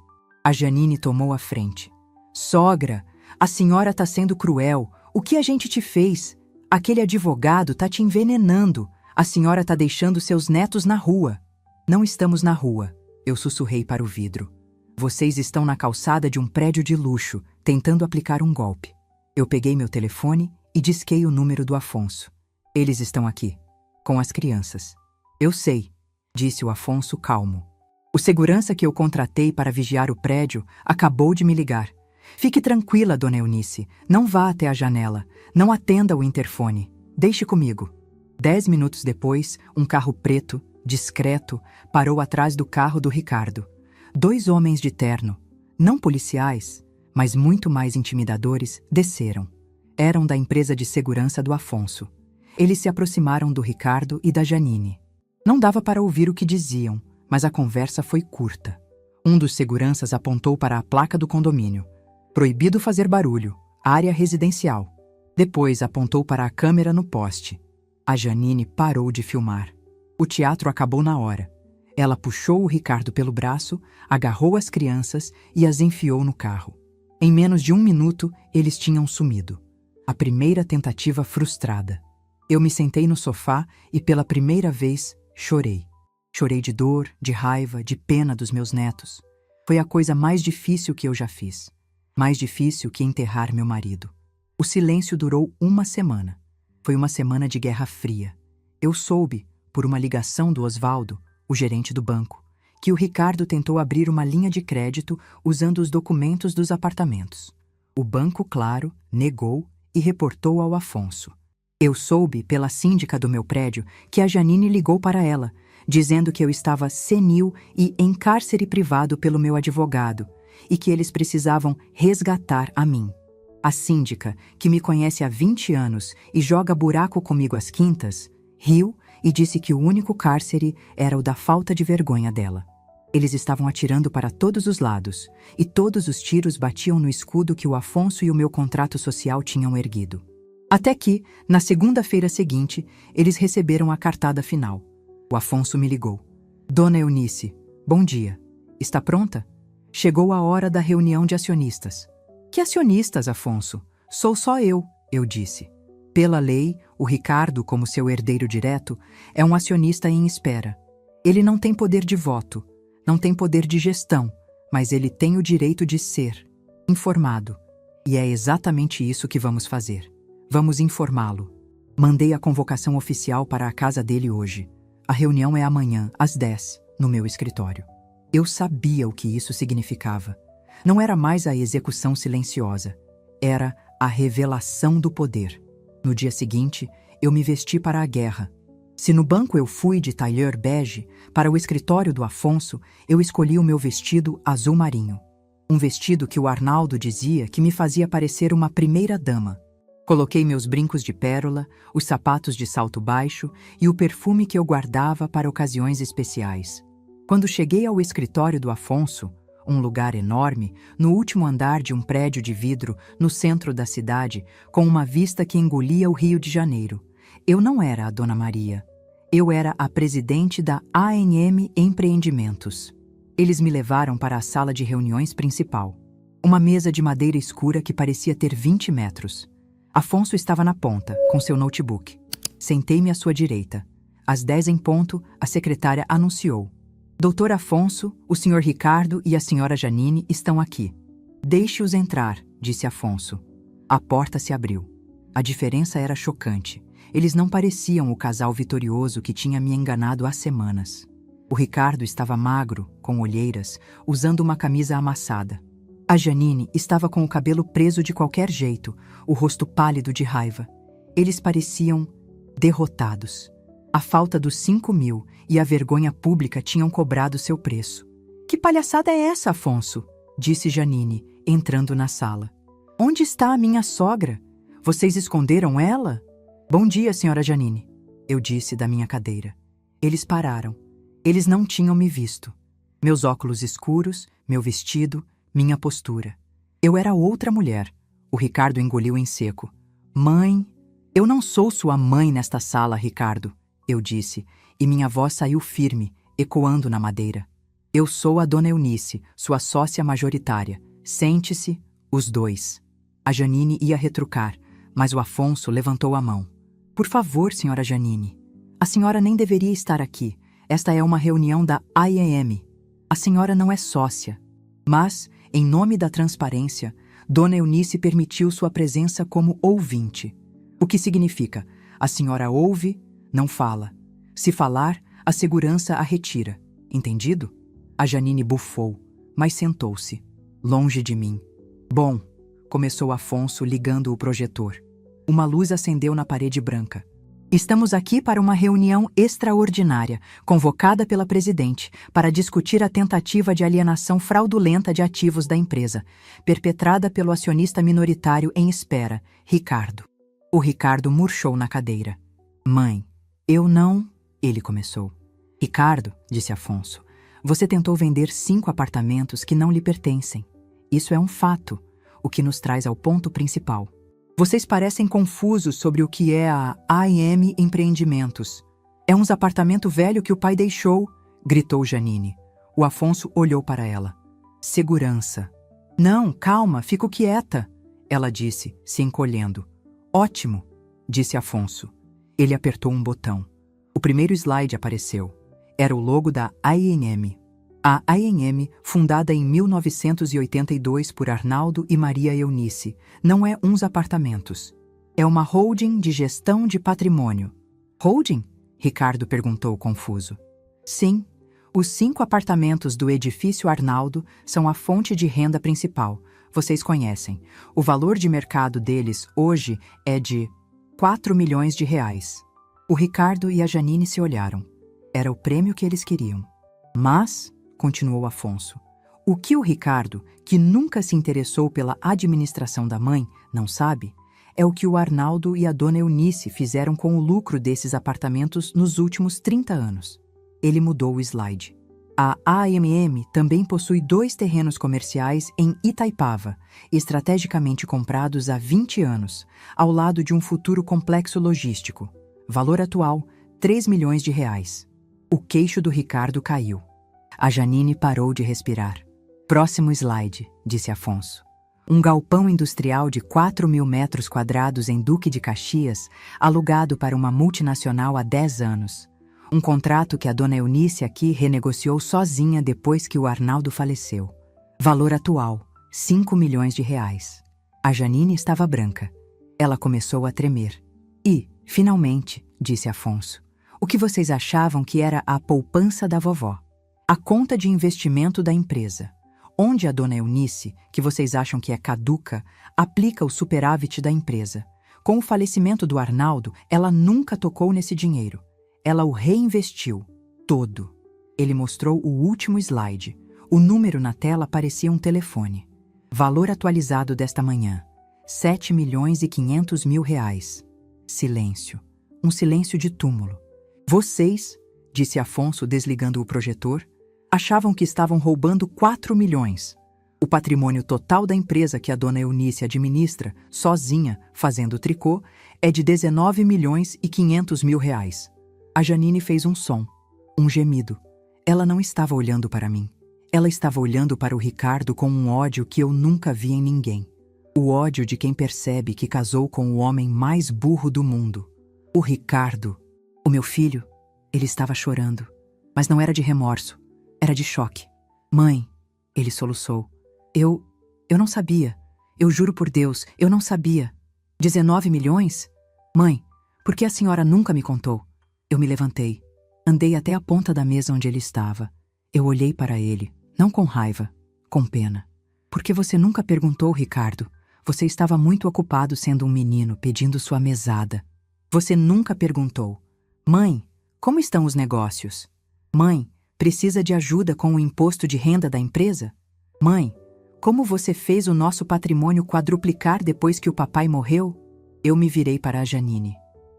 A Janine tomou a frente. Sogra, a senhora tá sendo cruel. O que a gente te fez? Aquele advogado tá te envenenando. A senhora tá deixando seus netos na rua. Não estamos na rua, eu sussurrei para o vidro. Vocês estão na calçada de um prédio de luxo, tentando aplicar um golpe. Eu peguei meu telefone e disquei o número do Afonso. Eles estão aqui, com as crianças. Eu sei, disse o Afonso calmo. O segurança que eu contratei para vigiar o prédio acabou de me ligar. Fique tranquila, Dona Eunice. Não vá até a janela. Não atenda o interfone. Deixe comigo. 10 minutos depois, um carro preto, discreto, parou atrás do carro do Ricardo. 2 homens de terno, não policiais, mas muito mais intimidadores, desceram. Eram da empresa de segurança do Afonso. Eles se aproximaram do Ricardo e da Janine. Não dava para ouvir o que diziam, mas a conversa foi curta. Um dos seguranças apontou para a placa do condomínio. Proibido fazer barulho, área residencial. Depois apontou para a câmera no poste. A Janine parou de filmar. O teatro acabou na hora. Ela puxou o Ricardo pelo braço, agarrou as crianças e as enfiou no carro. Em menos de 1 minuto, eles tinham sumido. A primeira tentativa frustrada. Eu me sentei no sofá e pela primeira vez chorei. Chorei de dor, de raiva, de pena dos meus netos. Foi a coisa mais difícil que eu já fiz. Mais difícil que enterrar meu marido. O silêncio durou 1 semana. Foi uma semana de guerra fria. Eu soube, por uma ligação do Osvaldo, o gerente do banco, que o Ricardo tentou abrir uma linha de crédito usando os documentos dos apartamentos. O banco, claro, negou e reportou ao Afonso. Eu soube, pela síndica do meu prédio, que a Janine ligou para ela, dizendo que eu estava senil e em cárcere privado pelo meu advogado, e que eles precisavam resgatar a mim. A síndica, que me conhece há 20 anos e joga buraco comigo às quintas, riu e disse que o único cárcere era o da falta de vergonha dela. Eles estavam atirando para todos os lados, e todos os tiros batiam no escudo que o Afonso e o meu contrato social tinham erguido. Até que, na segunda-feira seguinte, eles receberam a cartada final. O Afonso me ligou. Dona Eunice, bom dia. Está pronta? Chegou a hora da reunião de acionistas. Que acionistas, Afonso? Sou só eu disse. Pela lei, o Ricardo, como seu herdeiro direto, é um acionista em espera. Ele não tem poder de voto, não tem poder de gestão, mas ele tem o direito de ser informado. E é exatamente isso que vamos fazer. Vamos informá-lo. Mandei a convocação oficial para a casa dele hoje. A reunião é amanhã, às 10, no meu escritório. Eu sabia o que isso significava. Não era mais a execução silenciosa. Era a revelação do poder. No dia seguinte, eu me vesti para a guerra. Se no banco eu fui de tailleur bege, para o escritório do Afonso, eu escolhi o meu vestido azul marinho. Um vestido que o Arnaldo dizia que me fazia parecer uma primeira-dama. Coloquei meus brincos de pérola, os sapatos de salto baixo e o perfume que eu guardava para ocasiões especiais. Quando cheguei ao escritório do Afonso, um lugar enorme, no último andar de um prédio de vidro no centro da cidade, com uma vista que engolia o Rio de Janeiro, Eu não era a Dona Maria. Eu era a presidente da ANM Empreendimentos. Eles me levaram para a sala de reuniões principal. Uma mesa de madeira escura que parecia ter 20 metros. Afonso estava na ponta, com seu notebook. Sentei-me à sua direita. Às 10 em ponto, a secretária anunciou: Doutor Afonso, o Sr. Ricardo e a Sra. Janine estão aqui. Deixe-os entrar, disse Afonso. A porta se abriu. A diferença era chocante. Eles não pareciam o casal vitorioso que tinha me enganado há semanas. O Ricardo estava magro, com olheiras, usando uma camisa amassada. A Janine estava com o cabelo preso de qualquer jeito, o rosto pálido de raiva. Eles pareciam derrotados. A falta dos 5.000 e a vergonha pública tinham cobrado seu preço. Que palhaçada é essa, Afonso? Disse Janine, entrando na sala. Onde está a minha sogra? Vocês esconderam ela? Bom dia, Sra. Janine, eu disse da minha cadeira. Eles pararam. Eles não tinham me visto. Meus óculos escuros, meu vestido, minha postura. Eu era outra mulher. O Ricardo engoliu em seco. Mãe, eu não sou sua mãe nesta sala, Ricardo, eu disse, e minha voz saiu firme, ecoando na madeira. Eu sou a Dona Eunice, sua sócia majoritária. Sente-se, os dois. A Janine ia retrucar, mas o Afonso levantou a mão. Por favor, Sra. Janine. A senhora nem deveria estar aqui. Esta é uma reunião da ANM. A senhora não é sócia. Mas, em nome da transparência, Dona Eunice permitiu sua presença como ouvinte. O que significa, a senhora ouve, não fala. Se falar, a segurança a retira. Entendido? A Janine bufou, mas sentou-se, longe de mim. Bom, começou Afonso ligando o projetor. Uma luz acendeu na parede branca. Estamos aqui para uma reunião extraordinária, convocada pela presidente, para discutir a tentativa de alienação fraudulenta de ativos da empresa, perpetrada pelo acionista minoritário em espera, Ricardo. O Ricardo murchou na cadeira. Mãe, eu não... Ele começou. Ricardo, disse Afonso, você tentou vender 5 apartamentos que não lhe pertencem. Isso é um fato, o que nos traz ao ponto principal. Vocês parecem confusos sobre o que é a ANM Empreendimentos. É uns apartamento velho que o pai deixou, gritou Janine. O Afonso olhou para ela. Segurança. Não, calma, fico quieta, ela disse, se encolhendo. Ótimo, disse Afonso. Ele apertou um botão. O primeiro slide apareceu. Era o logo da ANM. A ANM, fundada em 1982 por Arnaldo e Maria Eunice, não é uns apartamentos. É uma holding de gestão de patrimônio. Holding? Ricardo perguntou confuso. Sim, os 5 apartamentos do edifício Arnaldo são a fonte de renda principal. Vocês conhecem. O valor de mercado deles hoje é de 4 milhões de reais. O Ricardo e a Janine se olharam. Era o prêmio que eles queriam. Mas... continuou Afonso. O que o Ricardo, que nunca se interessou pela administração da mãe, não sabe, é o que o Arnaldo e a Dona Eunice fizeram com o lucro desses apartamentos nos últimos 30 anos. Ele mudou o slide. A AMM também possui 2 terrenos comerciais em Itaipava, estrategicamente comprados há 20 anos, ao lado de um futuro complexo logístico. Valor atual, 3 milhões de reais. O queixo do Ricardo caiu. A Janine parou de respirar. Próximo slide, disse Afonso. Um galpão industrial de 4.000 metros quadrados em Duque de Caxias, alugado para uma multinacional há 10 anos. Um contrato que a Dona Eunice aqui renegociou sozinha depois que o Arnaldo faleceu. Valor atual, 5 milhões de reais. A Janine estava branca. Ela começou a tremer. E, finalmente, disse Afonso, o que vocês achavam que era a poupança da vovó? A conta de investimento da empresa, onde a Dona Eunice, que vocês acham que é caduca, aplica o superávit da empresa. Com o falecimento do Arnaldo, ela nunca tocou nesse dinheiro. Ela o reinvestiu, todo. Ele mostrou o último slide. O número na tela parecia um telefone. Valor atualizado desta manhã, 7 milhões e 500 mil reais. Silêncio. Um silêncio de túmulo. Vocês, disse Afonso desligando o projetor, achavam que estavam roubando 4 milhões. O patrimônio total da empresa que a dona Eunice administra, sozinha, fazendo tricô, é de 19.500.000 reais. A Janine fez um som, um gemido. Ela não estava olhando para mim. Ela estava olhando para o Ricardo com um ódio que eu nunca vi em ninguém. O ódio de quem percebe que casou com o homem mais burro do mundo. O Ricardo, o meu filho, ele estava chorando. Mas não era de remorso, era de choque. Mãe, ele soluçou. Eu não sabia. Eu juro por Deus, eu não sabia. 19 milhões? Mãe, por que a senhora nunca me contou? Eu me levantei. Andei até a ponta da mesa onde ele estava. Eu olhei para ele, não com raiva, com pena. Por que você nunca perguntou, Ricardo? Você estava muito ocupado sendo um menino, pedindo sua mesada. Você nunca perguntou. Mãe, como estão os negócios? Mãe, precisa de ajuda com o imposto de renda da empresa? Mãe, como você fez o nosso patrimônio quadruplicar depois que o papai morreu? Eu me virei para a Janine.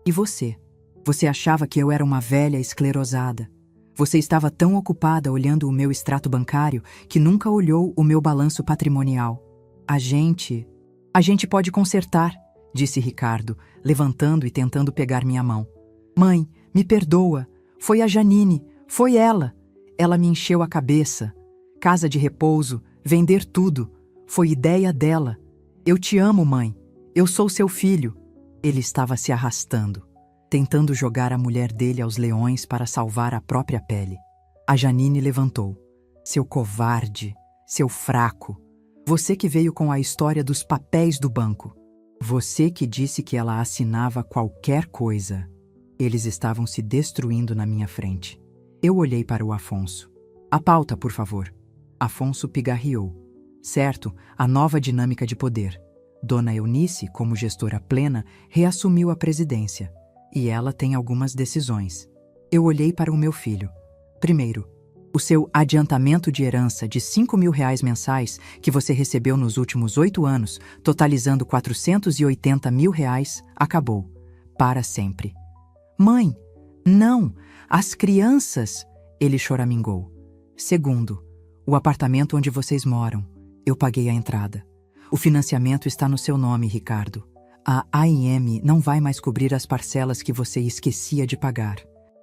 E você? Você achava que eu era uma velha esclerosada. Você estava tão ocupada olhando o meu extrato bancário que nunca olhou o meu balanço patrimonial. A gente pode consertar, disse Ricardo, levantando e tentando pegar minha mão. Mãe, me perdoa. Foi a Janine, foi ela. Ela me encheu a cabeça. Casa de repouso, vender tudo. Foi ideia dela. Eu te amo, mãe. Eu sou seu filho. Ele estava se arrastando, tentando jogar a mulher dele aos leões para salvar a própria pele. A Janine levantou. Seu covarde, seu fraco. Você que veio com a história dos papéis do banco. Você que disse que ela assinava qualquer coisa. Eles estavam se destruindo na minha frente. Eu olhei para o Afonso. A pauta, por favor. Afonso pigarreou. Certo, a nova dinâmica de poder. Dona Eunice, como gestora plena, reassumiu a presidência. E ela tem algumas decisões. Eu olhei para o meu filho. Primeiro, o seu adiantamento de herança de 5.000 reais mensais que você recebeu nos últimos 8 anos, totalizando 480.000 reais, acabou. Para sempre. Mãe, não! As crianças! Ele choramingou. Segundo, o apartamento onde vocês moram. Eu paguei a entrada. O financiamento está no seu nome, Ricardo. A AIM não vai mais cobrir as parcelas que você esquecia de pagar.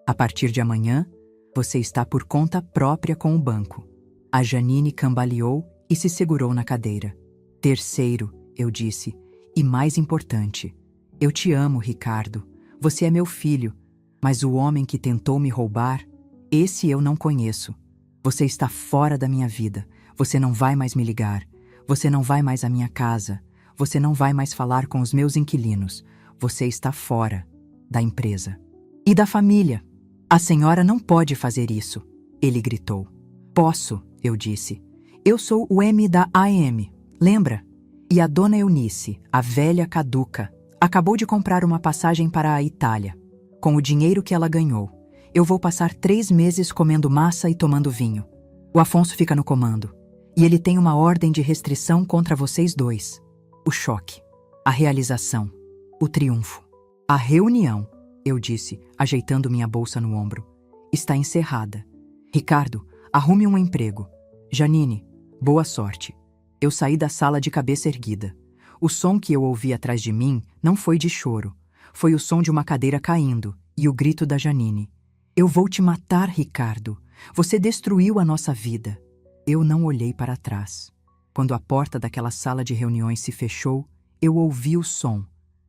A partir de amanhã, você está por conta própria com o banco. A Janine cambaleou e se segurou na cadeira. Terceiro, eu disse, e mais importante, eu te amo, Ricardo. Você é meu filho, mas o homem que tentou me roubar, esse eu não conheço. Você está fora da minha vida. Você não vai mais me ligar. Você não vai mais à minha casa. Você não vai mais falar com os meus inquilinos. Você está fora da empresa. E da família. A senhora não pode fazer isso, ele gritou. Posso, eu disse. Eu sou o M da AM, lembra? E a dona Eunice, a velha caduca, acabou de comprar uma passagem para a Itália. Com o dinheiro que ela ganhou, eu vou passar 3 meses comendo massa e tomando vinho. O Afonso fica no comando. E ele tem uma ordem de restrição contra vocês dois. O choque, a realização, o triunfo. A reunião, eu disse, ajeitando minha bolsa no ombro, está encerrada. Ricardo, arrume um emprego. Janine, boa sorte. Eu saí da sala de cabeça erguida. O som que eu ouvi atrás de mim não foi de choro. Foi o som de uma cadeira caindo e o grito da Janine. Eu vou te matar, Ricardo. Você destruiu a nossa vida. Eu não olhei para trás. Quando a porta daquela sala de reuniões se fechou, eu ouvi o som.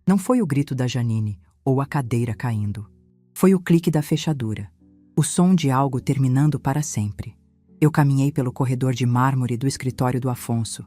Não foi o grito da Janine ou a cadeira caindo. Foi o clique da fechadura. O som de algo terminando para sempre. Eu caminhei pelo corredor de mármore do escritório do Afonso,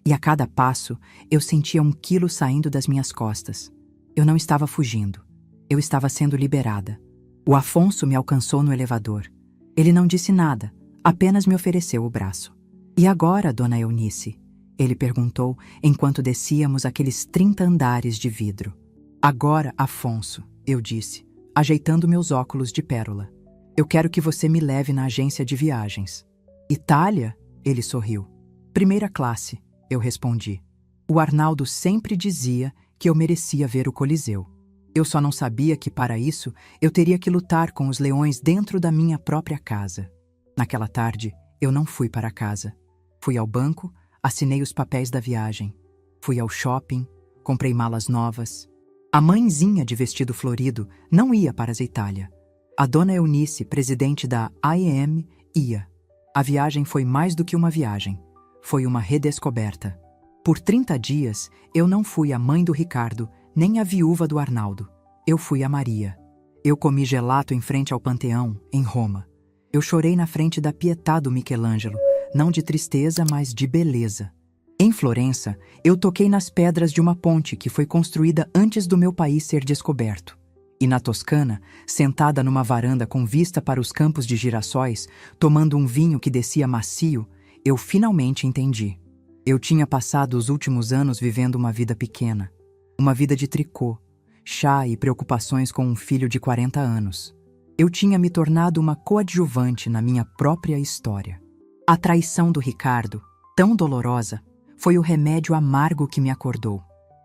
e a cada passo eu sentia 1 quilo saindo das minhas costas. Eu não estava fugindo. Eu estava sendo liberada. O Afonso me alcançou no elevador. Ele não disse nada, apenas me ofereceu o braço. E agora, dona Eunice? Ele perguntou enquanto descíamos aqueles 30 andares de vidro. Agora, Afonso, eu disse, ajeitando meus óculos de pérola. Eu quero que você me leve na agência de viagens. Itália? Ele sorriu. Primeira classe, eu respondi. O Arnaldo sempre dizia que eu merecia ver o Coliseu. Eu só não sabia que, para isso, eu teria que lutar com os leões dentro da minha própria casa. Naquela tarde, eu não fui para casa. Fui ao banco, Assinei os papéis da viagem. Fui ao shopping, comprei malas novas. A mãezinha de vestido florido não ia para a Itália. A dona Eunice, presidente da AEM, ia. A viagem foi mais do que uma viagem. Foi uma redescoberta. Por 30 dias, eu não fui a mãe do Ricardo, nem a viúva do Arnaldo. Eu fui a Maria. Eu comi gelato em frente ao Panteão, em Roma. Eu chorei na frente da Pietà do Michelangelo, não de tristeza, mas de beleza. Em Florença, eu toquei nas pedras de uma ponte que foi construída antes do meu país ser descoberto. E na Toscana, sentada numa varanda com vista para os campos de girassóis, tomando um vinho que descia macio, eu finalmente entendi. Eu tinha passado os últimos anos vivendo uma vida pequena. Uma vida de tricô, chá e preocupações com um filho de 40 anos. Eu tinha me tornado uma coadjuvante na minha própria história. A traição do Ricardo, tão dolorosa, foi o remédio amargo que me acordou.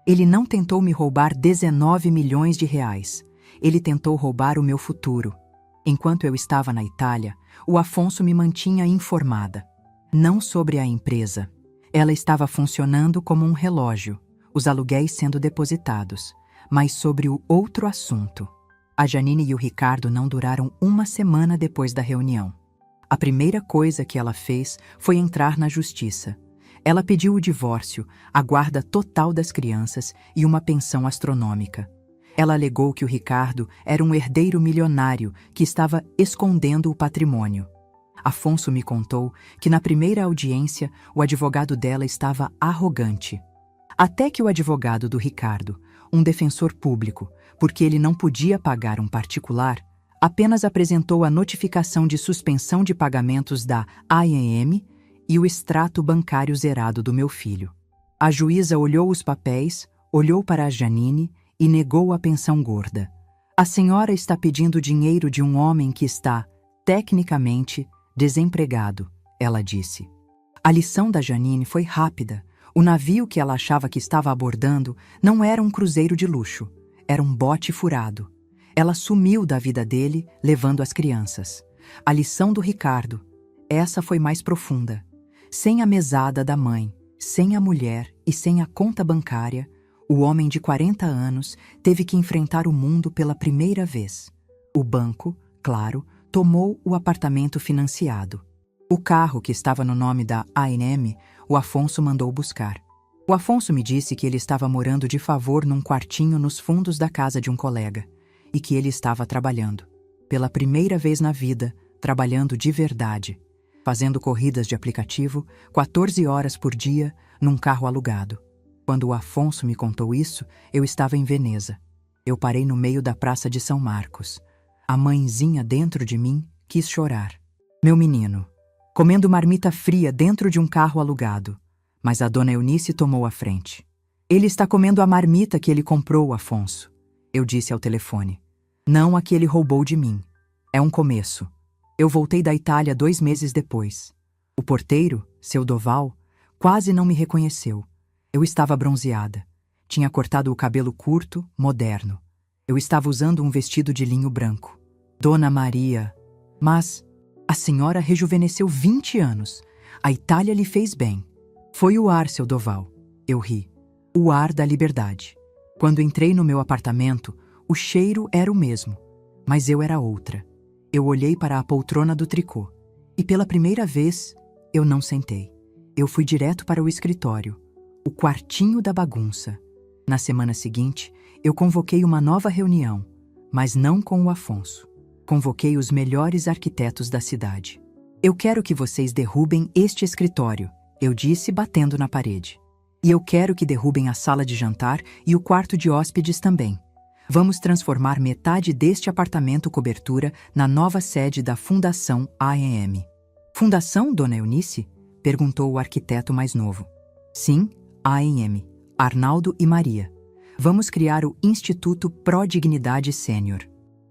Ele não tentou me roubar 19 milhões de reais. Ele tentou roubar o meu futuro. Enquanto eu estava na Itália, o Afonso me mantinha informada. Não sobre a empresa. Ela estava funcionando como um relógio, os aluguéis sendo depositados, mas sobre o outro assunto. A Janine e o Ricardo não duraram uma semana depois da reunião. A primeira coisa que ela fez foi entrar na justiça. Ela pediu o divórcio, a guarda total das crianças e uma pensão astronômica. Ela alegou que o Ricardo era um herdeiro milionário que estava escondendo o patrimônio. Afonso me contou que na primeira audiência o advogado dela estava arrogante. Até que o advogado do Ricardo, um defensor público, porque ele não podia pagar um particular, apenas apresentou a notificação de suspensão de pagamentos da AEM e o extrato bancário zerado do meu filho. A juíza olhou os papéis, olhou para a Janine e negou a pensão gorda. A senhora está pedindo dinheiro de um homem que está, tecnicamente, desempregado, ela disse. A lição da Janine foi rápida. O navio que ela achava que estava abordando não era um cruzeiro de luxo, era um bote furado. Ela sumiu da vida dele, levando as crianças. A lição do Ricardo, essa foi mais profunda. Sem a mesada da mãe, sem a mulher e sem a conta bancária, o homem de 40 anos teve que enfrentar o mundo pela primeira vez. O banco, claro, tomou o apartamento financiado. O carro que estava no nome da ANM, o Afonso mandou buscar. O Afonso me disse que ele estava morando de favor num quartinho nos fundos da casa de um colega e que ele estava trabalhando. Pela primeira vez na vida, trabalhando de verdade. Fazendo corridas de aplicativo, 14 horas por dia, num carro alugado. Quando o Afonso me contou isso, eu estava em Veneza. Eu parei no meio da Praça de São Marcos. A mãezinha dentro de mim quis chorar. Meu menino, comendo marmita fria dentro de um carro alugado. Mas a dona Eunice tomou a frente. Ele está comendo a marmita que ele comprou, Afonso. Eu disse ao telefone. Não a que ele roubou de mim. É um começo. Eu voltei da Itália 2 meses depois. O porteiro, seu Doval, quase não me reconheceu. Eu estava bronzeada. Tinha cortado o cabelo curto, moderno. Eu estava usando um vestido de linho branco. Dona Maria. Mas a senhora rejuvenesceu 20 anos. A Itália lhe fez bem. Foi o ar, seu Doval. Eu ri. O ar da liberdade. Quando entrei no meu apartamento, o cheiro era o mesmo, mas eu era outra. Eu olhei para a poltrona do tricô e pela primeira vez eu não sentei. Eu fui direto para o escritório, o quartinho da bagunça. Na semana seguinte, eu convoquei uma nova reunião, mas não com o Afonso. Convoquei os melhores arquitetos da cidade. Eu quero que vocês derrubem este escritório, eu disse batendo na parede. E eu quero que derrubem a sala de jantar e o quarto de hóspedes também. Vamos transformar metade deste apartamento cobertura na nova sede da Fundação AEM. Fundação, dona Eunice? Perguntou o arquiteto mais novo. Sim, AEM, Arnaldo e Maria. Vamos criar o Instituto Pró-Dignidade Sênior.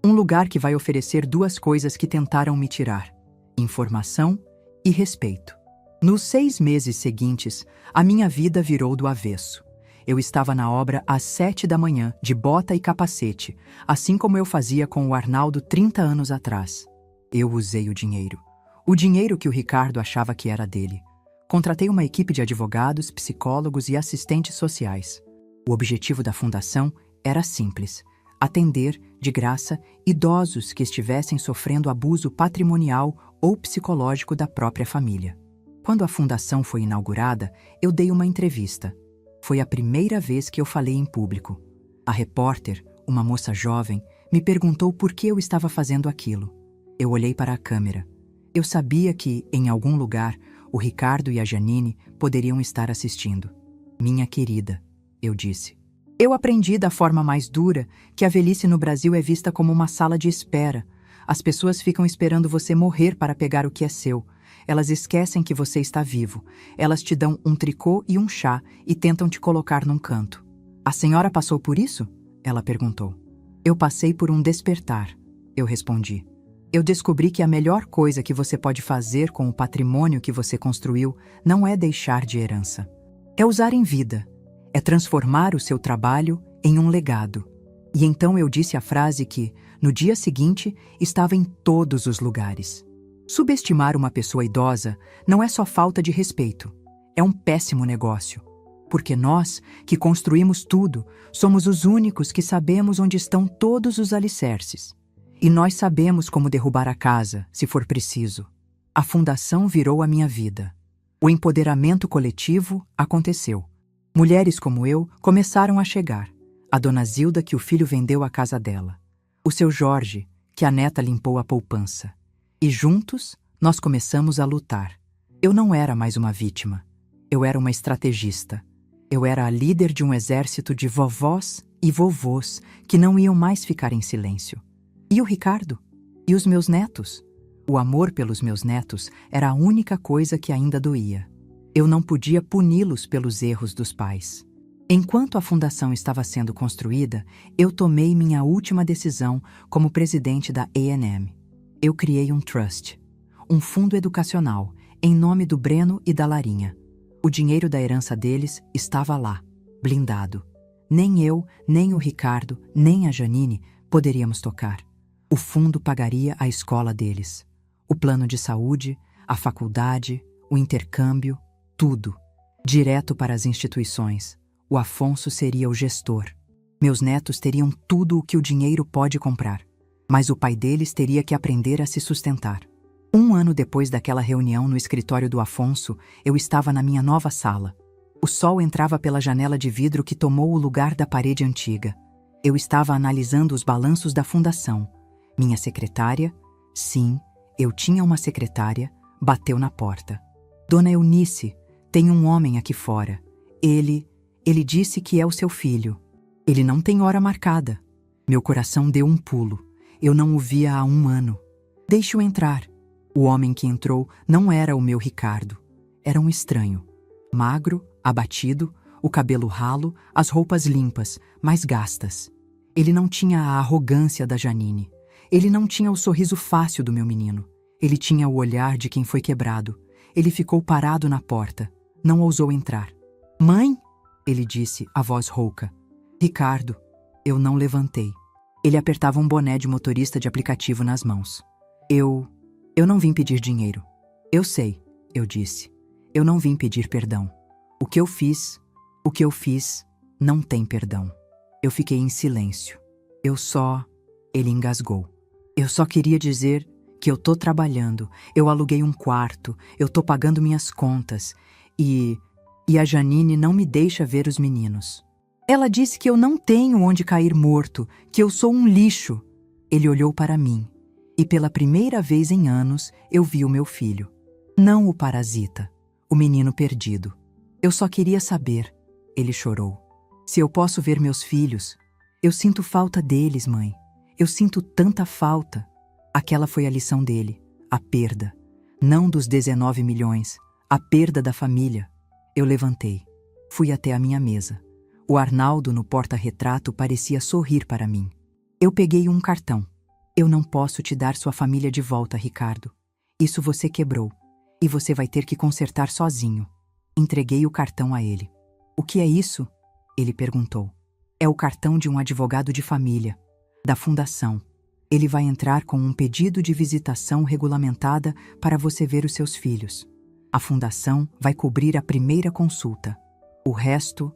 Um lugar que vai oferecer 2 coisas que tentaram me tirar: informação e respeito. Nos 6 meses seguintes, a minha vida virou do avesso. Eu estava na obra às 7 da manhã, de bota e capacete, assim como eu fazia com o Arnaldo 30 anos atrás. Eu usei o dinheiro que o Ricardo achava que era dele. Contratei uma equipe de advogados, psicólogos e assistentes sociais. O objetivo da fundação era simples: atender, de graça, idosos que estivessem sofrendo abuso patrimonial ou psicológico da própria família. Quando a fundação foi inaugurada, eu dei uma entrevista. Foi a primeira vez que eu falei em público. A repórter, uma moça jovem, me perguntou por que eu estava fazendo aquilo. Eu olhei para a câmera. Eu sabia que, em algum lugar, o Ricardo e a Janine poderiam estar assistindo. Minha querida, eu disse. Eu aprendi da forma mais dura que a velhice no Brasil é vista como uma sala de espera. As pessoas ficam esperando você morrer para pegar o que é seu. Elas esquecem que você está vivo. Elas te dão um tricô e um chá e tentam te colocar num canto. A senhora passou por isso? Ela perguntou. Eu passei por um despertar, eu respondi. Eu descobri que a melhor coisa que você pode fazer com o patrimônio que você construiu não é deixar de herança. É usar em vida. É transformar o seu trabalho em um legado. E então eu disse a frase que, no dia seguinte, estava em todos os lugares. Subestimar uma pessoa idosa não é só falta de respeito. É um péssimo negócio. Porque nós, que construímos tudo, somos os únicos que sabemos onde estão todos os alicerces. E nós sabemos como derrubar a casa, se for preciso. A fundação virou a minha vida. O empoderamento coletivo aconteceu. Mulheres como eu começaram a chegar. A dona Zilda, que o filho vendeu a casa dela. O seu Jorge, que a neta limpou a poupança. E juntos, nós começamos a lutar. Eu não era mais uma vítima. Eu era uma estrategista. Eu era a líder de um exército de vovós e vovôs que não iam mais ficar em silêncio. E o Ricardo? E os meus netos? O amor pelos meus netos era a única coisa que ainda doía. Eu não podia puni-los pelos erros dos pais. Enquanto a fundação estava sendo construída, eu tomei minha última decisão como presidente da A&M. Eu criei um trust, um fundo educacional, em nome do Breno e da Larinha. O dinheiro da herança deles estava lá, blindado. Nem eu, nem o Ricardo, nem a Janine poderíamos tocar. O fundo pagaria a escola deles. O plano de saúde, a faculdade, o intercâmbio, tudo. Direto para as instituições. O Afonso seria o gestor. Meus netos teriam tudo o que o dinheiro pode comprar. Mas o pai deles teria que aprender a se sustentar. 1 ano depois daquela reunião no escritório do Afonso, eu estava na minha nova sala. O sol entrava pela janela de vidro que tomou o lugar da parede antiga. Eu estava analisando os balanços da fundação. Minha secretária, sim, eu tinha uma secretária, bateu na porta. Dona Eunice, tem um homem aqui fora. Ele disse que é o seu filho. Ele não tem hora marcada. Meu coração deu um pulo. Eu não o via há 1 ano. Deixe-o entrar. O homem que entrou não era o meu Ricardo. Era um estranho. Magro, abatido, o cabelo ralo, as roupas limpas, mas gastas. Ele não tinha a arrogância da Janine. Ele não tinha o sorriso fácil do meu menino. Ele tinha o olhar de quem foi quebrado. Ele ficou parado na porta. Não ousou entrar. Mãe? Ele disse, a voz rouca. Ricardo. Eu não levantei. Ele apertava um boné de motorista de aplicativo nas mãos. Eu não vim pedir dinheiro. Eu sei, eu disse. Eu não vim pedir perdão. O que eu fiz, não tem perdão. Eu fiquei em silêncio. Ele engasgou. Eu só queria dizer que eu tô trabalhando, eu aluguei um quarto, eu tô pagando minhas contas e a Janine não me deixa ver os meninos. Ela disse que eu não tenho onde cair morto, que eu sou um lixo. Ele olhou para mim e pela primeira vez em anos eu vi o meu filho. Não o parasita, o menino perdido. Eu só queria saber, ele chorou. Se eu posso ver meus filhos, eu sinto falta deles, mãe. Eu sinto tanta falta. Aquela foi a lição dele, a perda. Não dos 19 milhões, a perda da família. Eu levantei. Fui até a minha mesa. O Arnaldo no porta-retrato parecia sorrir para mim. Eu peguei um cartão. Eu não posso te dar sua família de volta, Ricardo. Isso você quebrou. E você vai ter que consertar sozinho. Entreguei o cartão a ele. O que é isso? Ele perguntou. É o cartão de um advogado de família. Da fundação. Ele vai entrar com um pedido de visitação regulamentada para você ver os seus filhos. A fundação vai cobrir a primeira consulta. O resto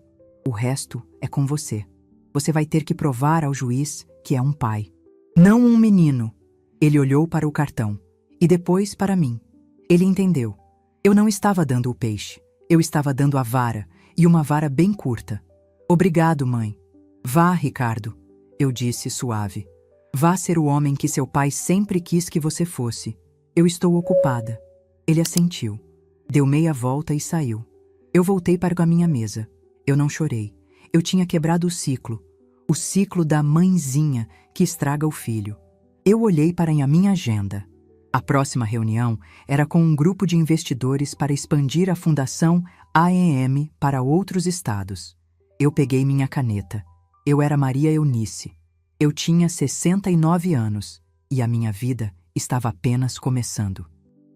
é com você. Você vai ter que provar ao juiz que é um pai. Não um menino. Ele olhou para o cartão e depois para mim. Ele entendeu. Eu não estava dando o peixe. Eu estava dando a vara, e uma vara bem curta. Obrigado, mãe. Vá, Ricardo, eu disse suave. Vá ser o homem que seu pai sempre quis que você fosse. Eu estou ocupada. Ele assentiu. Deu meia volta e saiu. Eu voltei para a minha mesa. Eu não chorei. Eu tinha quebrado o ciclo da mãezinha que estraga o filho. Eu olhei para a minha agenda. A próxima reunião era com um grupo de investidores para expandir a Fundação AEM para outros estados. Eu peguei minha caneta. Eu era Maria Eunice. Eu tinha 69 anos e a minha vida estava apenas começando.